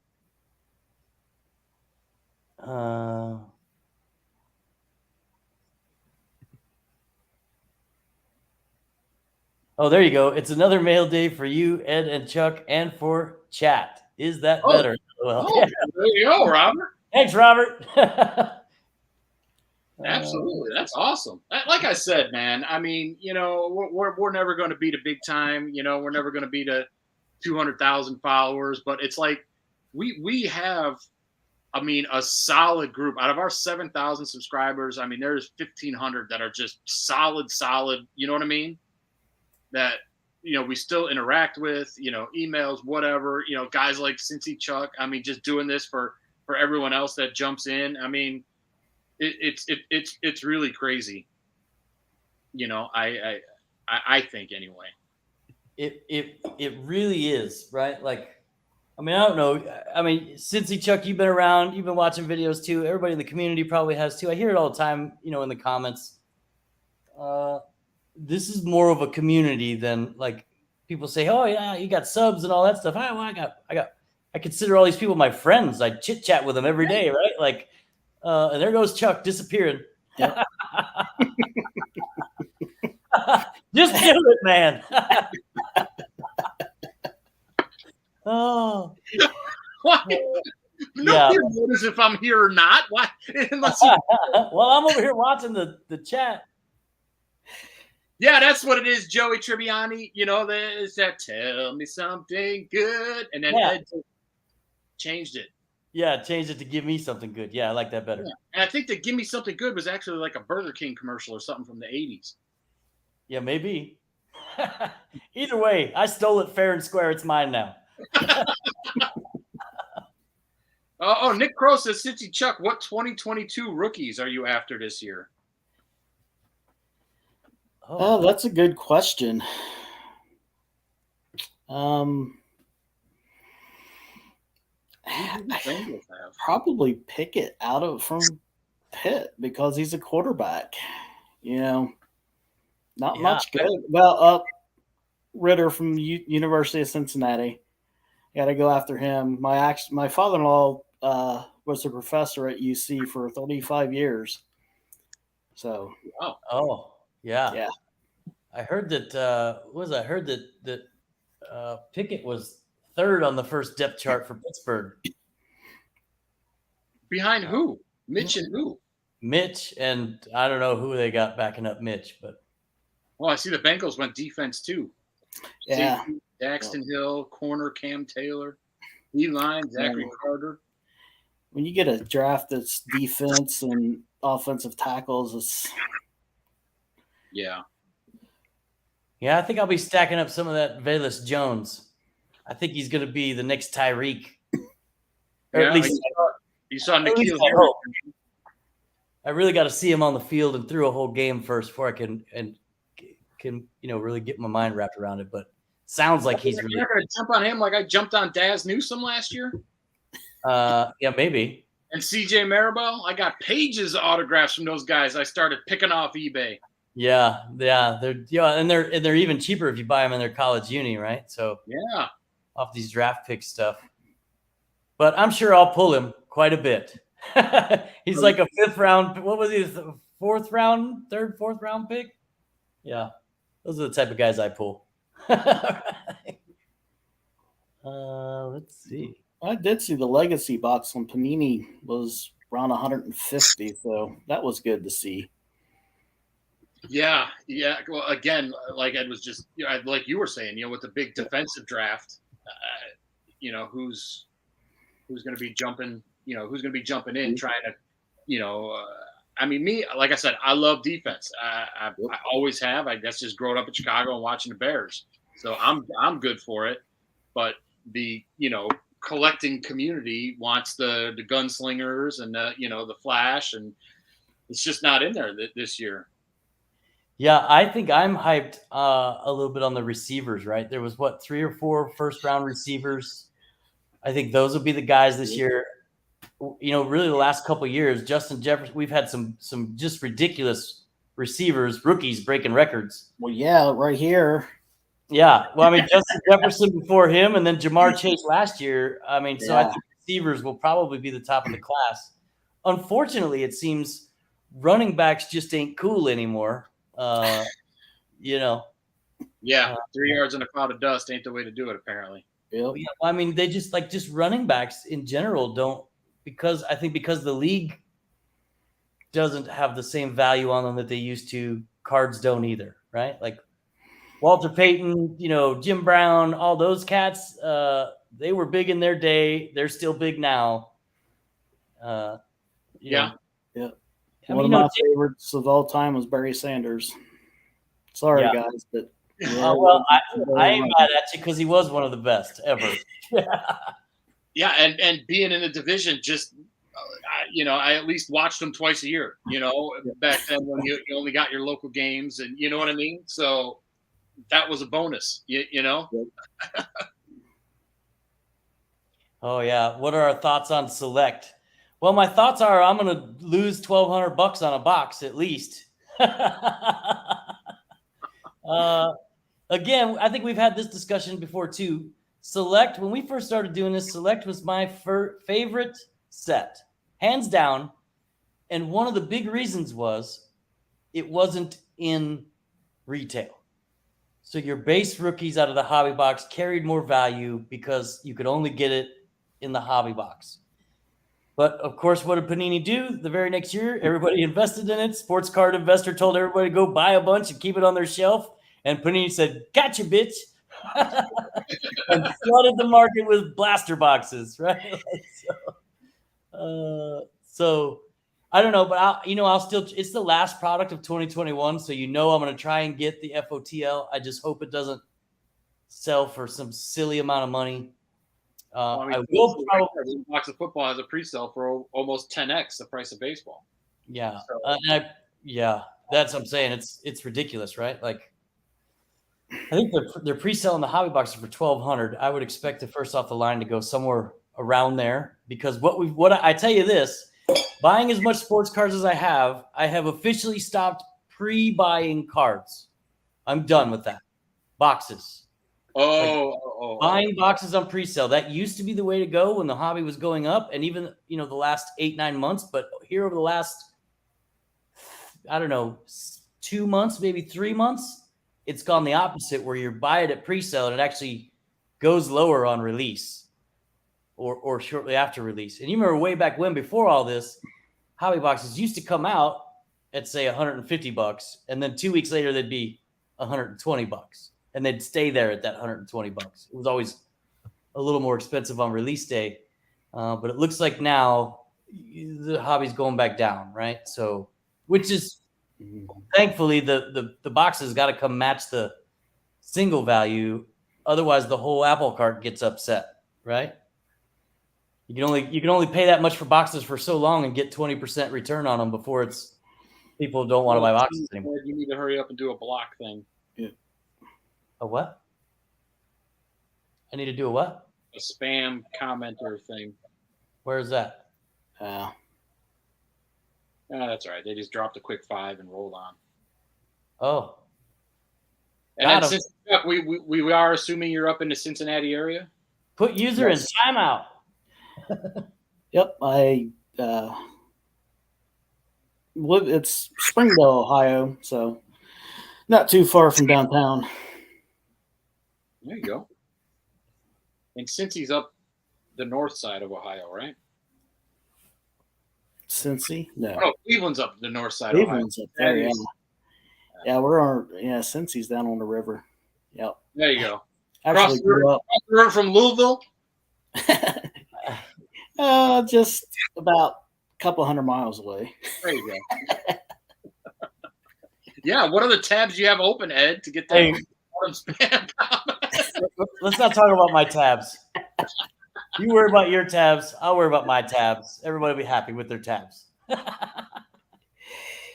Oh, there you go. It's another mail day for you, Ed and Chuck, and for chat. Is that better? Well, yeah. There you go, Robert. Thanks, Robert. Absolutely. That's awesome. Like I said, man, I mean, we're never going to beat a big time. We're never going to beat a 200,000 followers. But it's like we have, a solid group. Out of our 7,000 subscribers, there's 1,500 that are just solid. You know what I mean? That, we still interact with, emails, whatever, guys like Cincy Chuck. Just doing this for everyone else that jumps in. It's really crazy. I think anyway. It really is, right? Like, I don't know. Cincy Chuck, you've been around, you've been watching videos too. Everybody in the community probably has too. I hear it all the time, in the comments. This is more of a community than like people say, oh yeah, you got subs and all that stuff. I consider all these people my friends. I chit chat with them every day, right? Like, and there goes Chuck disappearing. Yep. Just do it, man. Oh. Why? Nobody knows if I'm here or not. Why? Well, I'm over here watching the chat. Yeah, that's what it is, Joey Tribbiani. There's that tell me something good. And then Ed changed it. Yeah, changed it to give me something good. Yeah, I like that better. Yeah. And I think the give me something good was actually like a Burger King commercial or something from the 80s. Yeah, maybe. Either way, I stole it fair and square. It's mine now. Nick Crow says, Cincy Chuck, what 2022 rookies are you after this year? Oh, that's a good question. Probably Pickett from Pitt because he's a quarterback. Not much good. Well, Ritter from University of Cincinnati. Got to go after him. My father-in-law was a professor at UC for 35 years. So. Oh, yeah. I heard that. I heard that Pickett was third on the first depth chart for Pittsburgh. Behind who? Mitch and who? Mitch, and I don't know who they got backing up Mitch, but. Well, I see the Bengals went defense too. Yeah. Safety, Daxton Hill, corner Cam Taylor, E-line, Zachary Carter. When you get a draft that's defense and offensive tackles, it's. Yeah. Yeah, I think I'll be stacking up some of that Velus Jones. I think he's going to be the next Tyreek. Or at least you saw Nikhil here. I really got to see him on the field and through a whole game first before I can really get my mind wrapped around it. But sounds like he's really. You're going to jump on him like I jumped on Daz Newsome last year. Yeah, maybe. And CJ Maribel, I got pages of autographs from those guys. I started picking off eBay. Yeah, and they're even cheaper if you buy them in their college uni, right? So Yeah. off these draft pick stuff. But I'm sure I'll pull him quite a bit. He's like a 5th round. What was he? 4th round, 3rd, 4th round pick. Yeah, those are the type of guys I pull. Let's see. I did see the legacy box on Panini was around 150, so that was good to see. Yeah. Well, again, like Ed was just, like you were saying, with the big defensive draft, who's going to be jumping, who's going to be jumping in, trying to, I mean, me, like I said, I love defense. I always have. I guess just growing up in Chicago and watching the Bears, so I'm good for it. But the collecting community wants the gunslingers and the flash, and it's just not in there this year. Yeah, I think I'm hyped a little bit on the receivers, right? There was 3 or 4 first round receivers. I think those will be the guys this year. Really the last couple of years, Justin Jefferson, we've had some just ridiculous receivers, rookies breaking records. Well, yeah, right here. Yeah. Well, I mean, Justin Jefferson before him, and then Jamar Chase last year. I mean, so I think receivers will probably be the top of the class. Unfortunately, it seems running backs just ain't cool anymore. Yeah, 3 yards in a cloud of dust ain't the way to do it, apparently. Yep. Yeah, I mean, they just running backs in general don't, because the league doesn't have the same value on them that they used to. Cards don't either, right? Like Walter Payton, Jim Brown, all those cats, they were big in their day. They're still big now. Yeah. One of my favorites of all time was Barry Sanders. Sorry, guys, but well, I ain't mad at you because he was one of the best ever. Yeah, and being in the division, just I at least watched them twice a year. Back then when you only got your local games, and you know what I mean. So that was a bonus. Oh yeah, what are our thoughts on Select? Well, my thoughts are I'm going to lose $1,200 on a box at least. Again, I think we've had this discussion before too. Select, when we first started doing this, Select was my favorite set, hands down. And one of the big reasons was it wasn't in retail. So your base rookies out of the hobby box carried more value because you could only get it in the hobby box. But of course, what did Panini do the very next year? Everybody invested in it. Sports Card Investor told everybody to go buy a bunch and keep it on their shelf. And Panini said, "Gotcha, bitch." And flooded the market with blaster boxes, right? So I don't know, but I'll still, it's the last product of 2021. So I'm going to try and get the FOTL. I just hope it doesn't sell for some silly amount of money. I will probably. Box of football has a pre-sale for almost 10x the price of baseball. Yeah, that's what I'm saying. It's ridiculous, right? Like, I think they're pre-selling the hobby boxes for $1,200. I would expect the first off the line to go somewhere around there because I tell you this, buying as much sports cards as I have officially stopped pre-buying cards. I'm done with that. Boxes. Buying boxes on pre-sale. That used to be the way to go when the hobby was going up, and even the last 8-9 months. But here over the last, I don't know, 2 months, maybe 3 months, it's gone the opposite, where you buy it at pre-sale and it actually goes lower on release or shortly after release. And you remember way back when, before all this, hobby boxes used to come out at say $150, and then 2 weeks later they'd be $120. And they'd stay there at that $120. It was always a little more expensive on release day. But it looks like now the hobby's going back down, right? So, which is thankfully the boxes got to come match the single value. Otherwise, the whole apple cart gets upset, right? You can only pay that much for boxes for so long and get 20% return on them before people don't want to buy boxes anymore. You need to hurry up and do a block thing. A what? I need to do a what? A spam commenter thing. Where is that? That's all right. They just dropped a quick 5 and rolled on. Oh, And then since we are assuming you're up in the Cincinnati area. Put user in timeout. Yep, it's Springdale, Ohio, so not too far from downtown. There you go. And Cincy's up the north side of Ohio, right? Cincy? No. Oh, Cleveland's up the north side Cleveland's of Ohio. Up there, yeah. Yeah, we're on. Yeah, Cincy's down on the river. Yep. There you go. Actually, across the river from Louisville. Just about a couple 100 miles away. There you go. Yeah. What are the tabs you have open, Ed, to get that spam comment? Let's not talk about my tabs. You worry about your tabs. I'll worry about my tabs. Everybody will be happy with their tabs.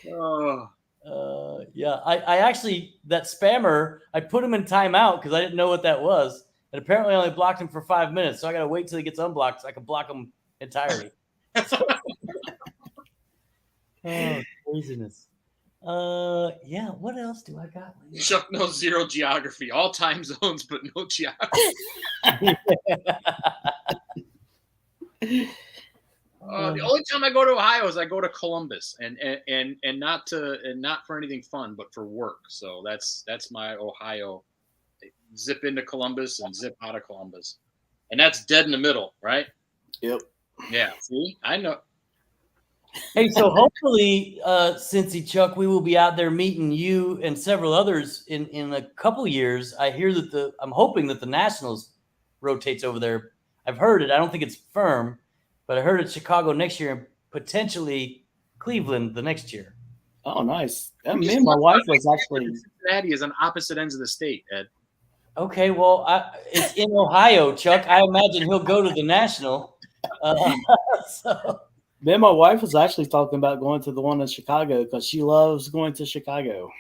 Yeah. I actually, that spammer, I put him in timeout because I didn't know what that was. And apparently I only blocked him for 5 minutes. So I got to wait till he gets unblocked so I can block him entirely. Oh, craziness. Yeah. What else do I got? Chuck knows zero geography, all time zones, but no geography. The only time I go to Ohio is I go to Columbus, and not for anything fun, but for work. So that's my Ohio. Zip into Columbus and zip out of Columbus, and that's dead in the middle, right? Yep. Yeah. See, I know. Hey, so hopefully, Cincy Chuck, we will be out there meeting you and several others in a couple years. I hear that I'm hoping that the Nationals rotates over there. I've heard it. I don't think it's firm, but I heard it's Chicago next year and potentially Cleveland the next year. Oh, nice. Me and my wife was actually. Cincinnati is on opposite ends of the state, Ed. Okay, well, it's in Ohio, Chuck. I imagine he'll go to the National. So. Me and my wife was actually talking about going to the one in Chicago because she loves going to Chicago.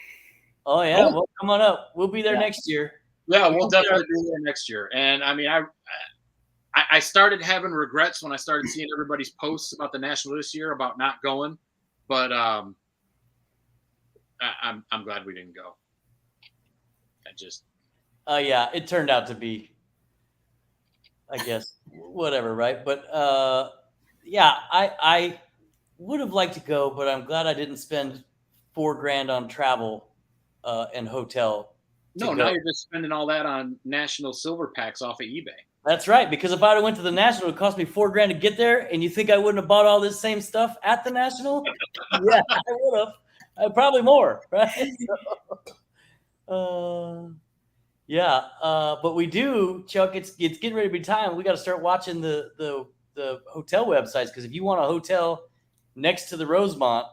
Oh, yeah. Well, come on up. We'll be there next year. Yeah, we'll definitely be there next year. And I mean, I started having regrets when I started seeing everybody's posts about the National this year about not going, but I'm glad we didn't go. Yeah, it turned out to be, I guess, whatever, right? But yeah, I would have liked to go, but I'm glad I didn't spend $4,000 on travel and hotel. No, now you're just spending all that on National silver packs off of eBay. That's right, because if I'd have went to the National, it would cost me $4,000 to get there, and you think I wouldn't have bought all this same stuff at the National? Yeah, I would have. Probably more, right? Yeah, but we do, Chuck. It's getting ready to be time. We got to start watching the hotel websites, because if you want a hotel next to the Rosemont,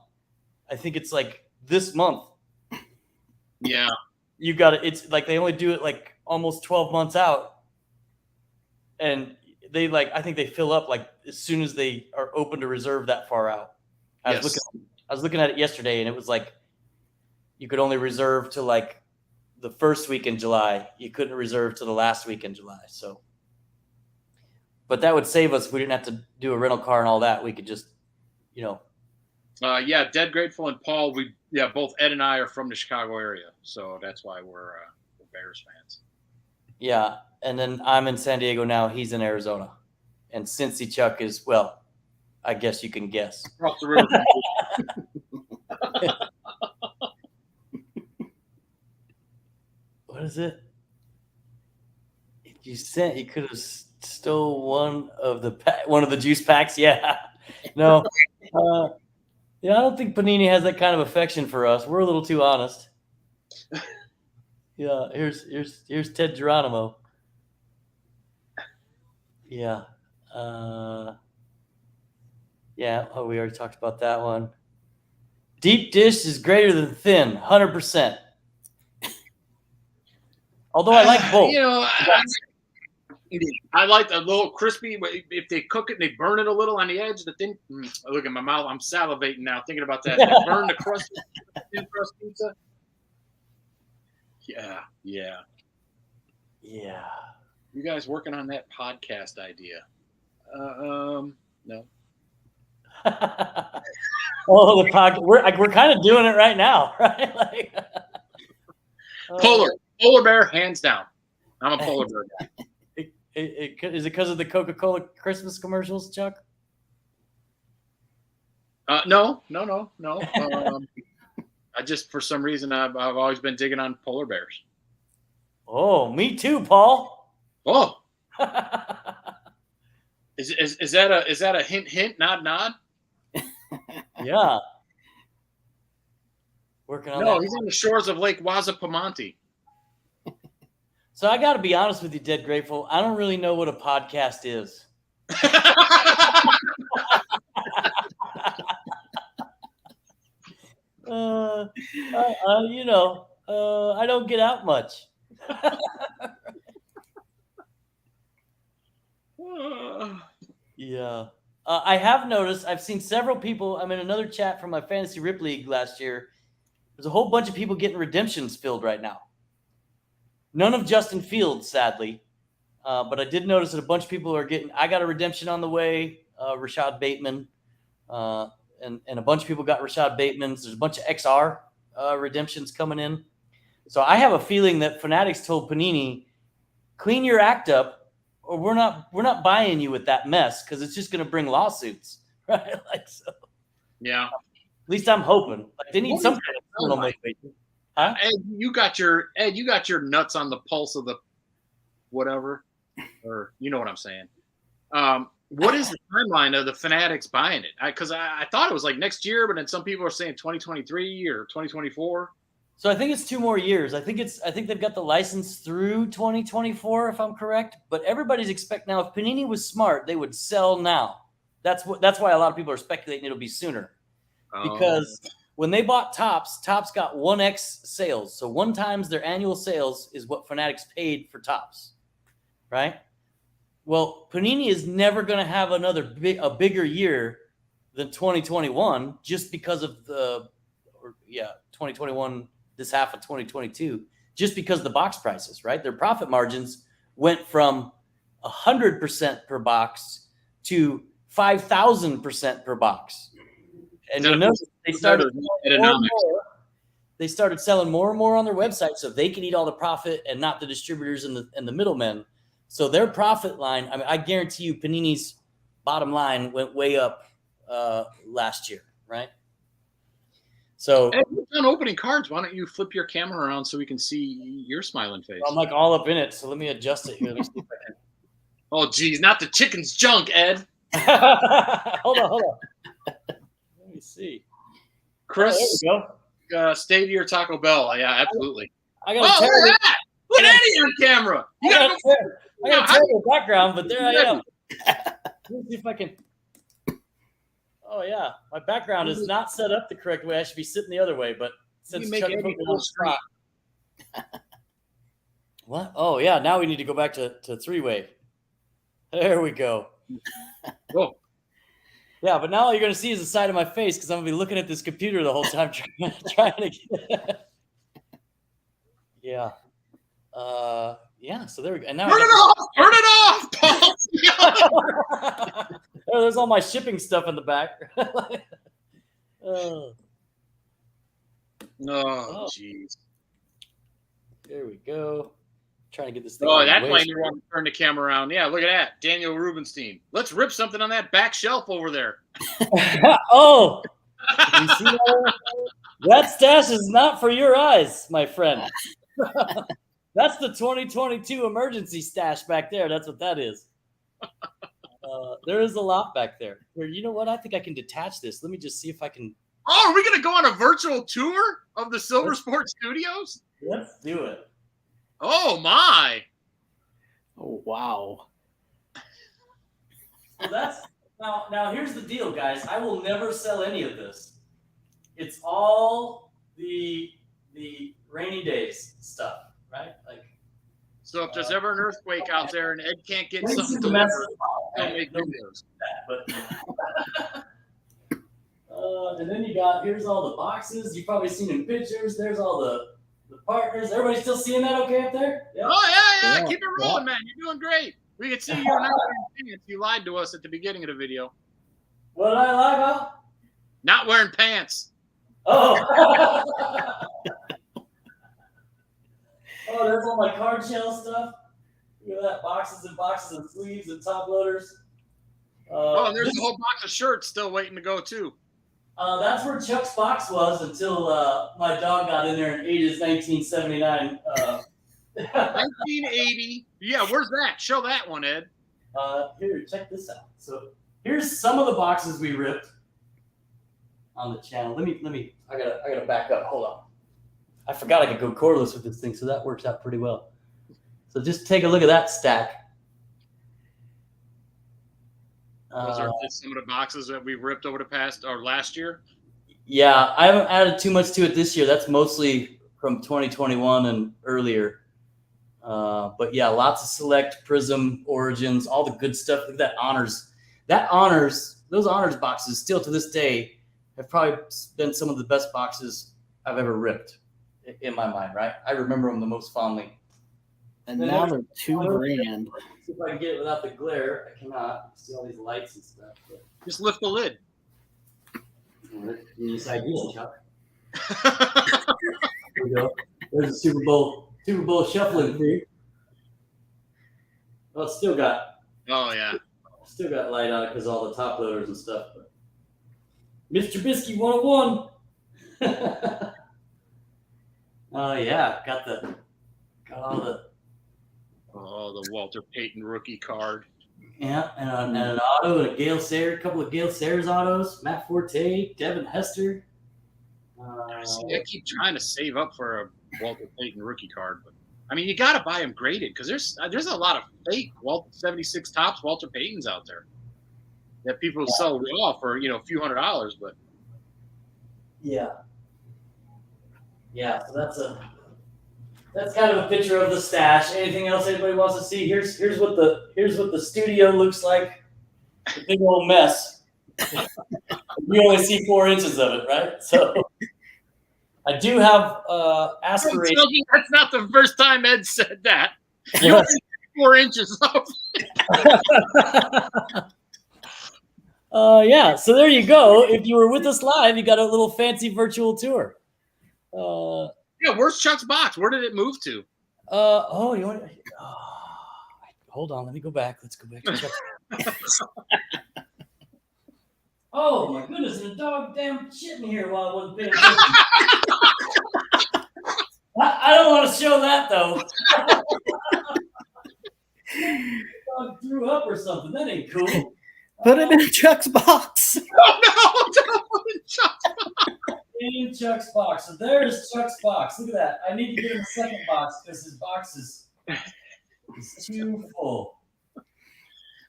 I think it's like this month. Yeah, you got it. It's like they only do it like almost 12 months out, and they I think they fill up like as soon as they are open to reserve that far out. I was looking at it yesterday, and it was like you could only reserve to like the first week in July. You couldn't reserve to the last week in July. So, but that would save us. We didn't have to do a rental car and all that. We could just, yeah, Dead Grateful and Paul. Both Ed and I are from the Chicago area, so that's why we're Bears fans. Yeah, and then I'm in San Diego now. He's in Arizona, and Cincy Chuck is, well, I guess you can guess. Across the river. What is it? You could have stole one of the juice packs. Yeah, no. Yeah, I don't think Panini has that kind of affection for us. We're a little too honest. Yeah, here's Ted Geronimo. Yeah. Yeah, we already talked about that one. Deep dish is greater than thin, 100%. Although I like both. I like a little crispy. If they cook it and they burn it a little on the edge, the thin. Look at my mouth. I'm salivating now thinking about that. They burn the crust, thin crust pizza. Yeah. You guys working on that podcast idea? No. Oh, the podcast. We're kind of doing it right now, right? Polar bear, hands down. I'm a polar bear guy. Is it because of the Coca-Cola Christmas commercials, Chuck? No. I just, for some reason, I've always been digging on polar bears. Oh, me too, Paul. Oh, is that a hint, nod? Yeah. Working on No, that. he's on the shores of Lake Wazapamonte. So I got to be honest with you, Dead Grateful. I don't really know what a podcast is. I don't get out much. Yeah. I have noticed, I've seen several people. I'm in another chat from my Fantasy Rip League last year. There's a whole bunch of people getting redemptions filled right now. None of Justin Fields, sadly. But I did notice that a bunch of people are getting, I got a redemption on the way, Rashad Bateman. And a bunch of people got Rashad Bateman's. There's a bunch of XR redemptions coming in. So I have a feeling that Fanatics told Panini, clean your act up, or we're not buying you with that mess because it's just going to bring lawsuits, right? Like so. Yeah. At least I'm hoping. Like they need some kind of criminal motivation. Huh? Ed, you got your nuts on the pulse of the whatever, or you know what I'm saying. What is the timeline of the Fanatics buying it? Because I thought it was like next year, but then some people are saying 2023 or 2024. So I think it's 2 more years. I think they've got the license through 2024, if I'm correct. But everybody's expecting now. If Panini was smart, they would sell now. That's why a lot of people are speculating it'll be sooner. Because when they bought Topps got 1x sales. So 1 times their annual sales is what Fanatics paid for Topps, right? Well, Panini is never going to have a bigger year than 2021 just because of 2021, this half of 2022, just because of the box prices, right? Their profit margins went from 100% per box to 5,000% per box. And you'll notice they started selling more and more on their website so they can eat all the profit and not the distributors and the middlemen. So their profit line, I mean, I guarantee you Panini's bottom line went way up last year, right? So hey, we're done opening cards. Why don't you flip your camera around so we can see your smiling face? I'm like all up in it, so let me adjust it here. Let me see if I can. Oh, geez, not the chicken's junk, Ed. Hold on. Let me see. Chris, there we go. Stay to your Taco Bell. Yeah, absolutely. I got to look at that. Look at Eddie on camera. I got a terrible background, but there I am. Let me see if I can. Oh, yeah. My background is not set up the correct way. I should be sitting the other way, but since Chuck put me on the spot. What? Oh, yeah. Now we need to go back to 3-way. There we go. Whoa. Yeah, but now all you're going to see is the side of my face because I'm going to be looking at this computer the whole time trying to get. Yeah. Yeah, so there we go. And now Turn it off! There's all my shipping stuff in the back. Oh, jeez. There we go. Trying to get this thing. Oh, that's why you want to turn the camera around. Yeah, look at that. Daniel Rubenstein. Let's rip something on that back shelf over there. Oh, you see that? That stash is not for your eyes, my friend. That's the 2022 emergency stash back there. That's what that is. There is a lot back there. Here, you know what? I think I can detach this. Let me just see if I can. Oh, are we going to go on a virtual tour of the SLVRsport studios? Let's do it. Oh, my. Oh, wow. So that's now here's the deal, guys. I will never sell any of this. It's all the rainy days stuff, right? Like, so if there's ever an earthquake out there and Ed can't get something to delivered, he'll make videos. And then here's all the boxes. You've probably seen in pictures. There's all the partners. Everybody still seeing that okay up there? Yep. Oh, yeah. Keep it rolling, man. You're doing great. We can see you're not wearing pants. You lied to us at the beginning of the video. What did I lie about? Not wearing pants. Oh. Oh, there's all my card shell stuff. Look at that, boxes and boxes and sleeves and top loaders. Oh, and there's a whole box of shirts still waiting to go too. That's where Chuck's box was until my dog got in there and ate his 1979. 1980. Yeah, where's that? Show that one, Ed. Here, check this out. So here's some of the boxes we ripped on the channel. Let me. I gotta back up. Hold on. I forgot I could go cordless with this thing, so that works out pretty well. So just take a look at that stack. Those are just some of the boxes that we ripped over the past or last year. Yeah, I haven't added too much to it this year. That's mostly from 2021 and earlier. But yeah, lots of Select, Prism, Origins, all the good stuff. Look at that Honors. Those Honors boxes still to this day have probably been some of the best boxes I've ever ripped in my mind, right? I remember them the most fondly. And now they're $2,000. See if I can get it without the glare. I cannot. See all these lights and stuff. But... Just lift the lid. Nice idea, Chuck. There we go. There's a Super Bowl shuffling for you. Well, it's still got. Oh yeah. Still got light on it because all the top loaders and stuff. But Mr. Bisky 101. Oh yeah, got all the. Oh, the Walter Payton rookie card. Yeah, and an auto and a Gale Sayers, a couple of Gale Sayers autos, Matt Forte, Devin Hester. See, I keep trying to save up for a Walter Payton rookie card, but I mean, you got to buy them graded because there's a lot of fake 76 tops Walter Paytons out there that people sell raw for a few $100s, but yeah, so that's kind of a picture of the stash. Anything else anybody wants to see? Here's what the studio looks like. A big old mess. We only see 4 inches of it, right? So I do have aspirations. That's not the first time Ed said that. You only see 4 inches of yeah, so there you go. If you were with us live, you got a little fancy virtual tour. Yeah, where's Chuck's box? Where did it move to? You want? Hold on, let me go back. Let's go back to Chuck's. Oh my goodness! And a dog damn shit in here while I wasn't paying attention. I don't want to show that though. Dog threw up or something. That ain't cool. Put it in Chuck's box. Oh no! Don't put it in Chuck's box. In Chuck's box. So there's Chuck's box. Look at that. I need to get him a second box because his box is too full.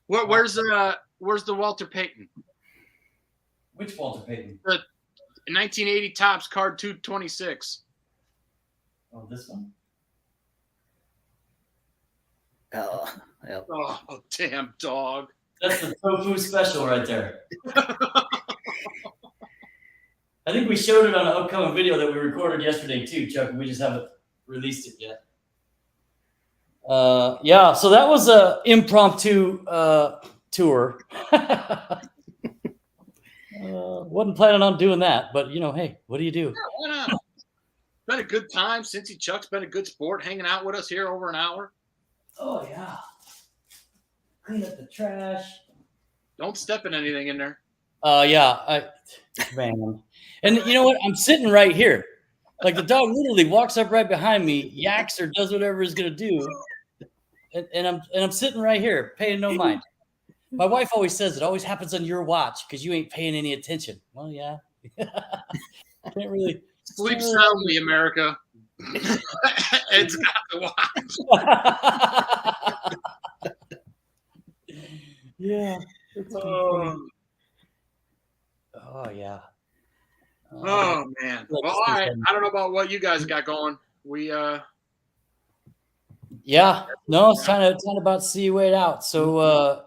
Where's the Walter Payton? Which Walter Payton? The 1980 Topps card 226. Oh, this one? Oh, yep. Oh, damn dog. That's the tofu special right there. I think we showed it on an upcoming video that we recorded yesterday too, Chuck. We just haven't released it yet. Yeah, so that was a impromptu tour. Wasn't planning on doing that, but hey, what do you do? Yeah, why not? It's been a good time. Cincy Chuck's been a good sport, hanging out with us here over an hour. Oh yeah. Clean up the trash. Don't step in anything in there. Yeah, man. And you know what? I'm sitting right here. Like the dog literally walks up right behind me, yaks or does whatever he's gonna do, and I'm sitting right here, paying no mind. My wife always says it always happens on your watch because you ain't paying any attention. Well, yeah. Can't really sleep soundly, America. Ed's got to watch. Yeah. Oh yeah. Oh man. Well, all right. I don't know about what you guys got going. We yeah. No, it's kind of about to see you wait out. So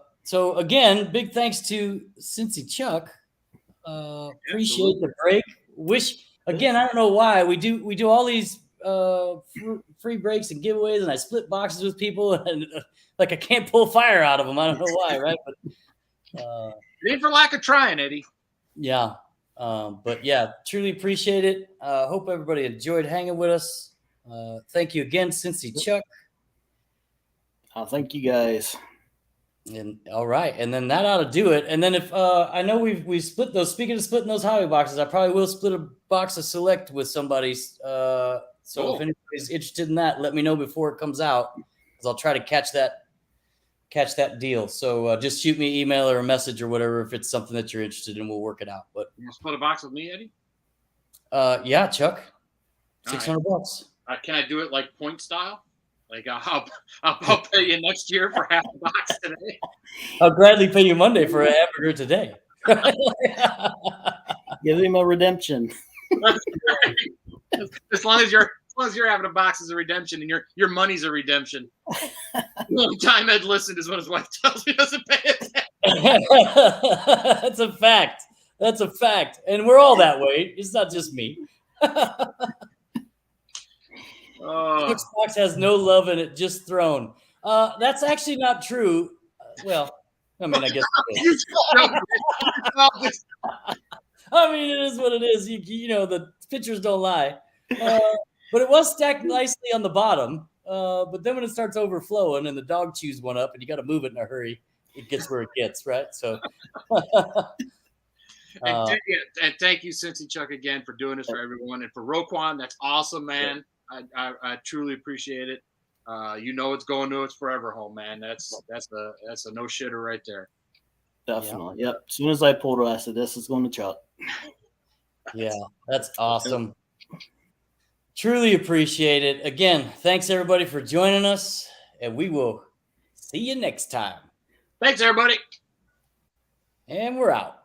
again, big thanks to Cincy Chuck. Appreciate the break. Wish again. I don't know why we do all these free breaks and giveaways, and I split boxes with people, and like I can't pull fire out of them. I don't know why, right? But it ain't for lack of trying, Eddie. Yeah, but yeah, truly appreciate it. Hope everybody enjoyed hanging with us. Thank you again, Cincy Chuck. Thank you guys. And all right, and then that ought to do it. And then if I know we split those. Speaking of splitting those hobby boxes, I probably will split a box of Select with somebody. So if anybody's interested in that, let me know before it comes out, because I'll try to catch that deal. So just shoot me an email or a message or whatever if it's something that you're interested in. We'll work it out. But you want to split a box with me, Eddie? Yeah, Chuck, $600. Can I do it like point style? Like I'll pay you next year for half a box today. I'll gladly pay you Monday for a hamburger today. Give him a redemption. As long as you're having a box as a redemption and your money's a redemption. One time Ed listened is what his wife tells me, doesn't pay attention. That's a fact. That's a fact. And we're all that way. It's not just me. Xbox has no love in it, just thrown. That's actually not true. Well, I mean, I guess it is. I mean, it is what it is. You know, the pictures don't lie. But it was stacked nicely on the bottom. But then when it starts overflowing and the dog chews one up and you got to move it in a hurry, it gets where it gets, right? So. And thank you, Cincy Chuck, again for doing this for everyone. And for Roquan, that's awesome, man. I truly appreciate it. You know it's going to its forever home, man. That's a no shitter right there. Definitely. Yep. As soon as I pulled it, I said, this is going to Chuck. Yeah, that's awesome. Truly appreciate it. Again, thanks everybody for joining us, and we will see you next time. Thanks, everybody. And we're out.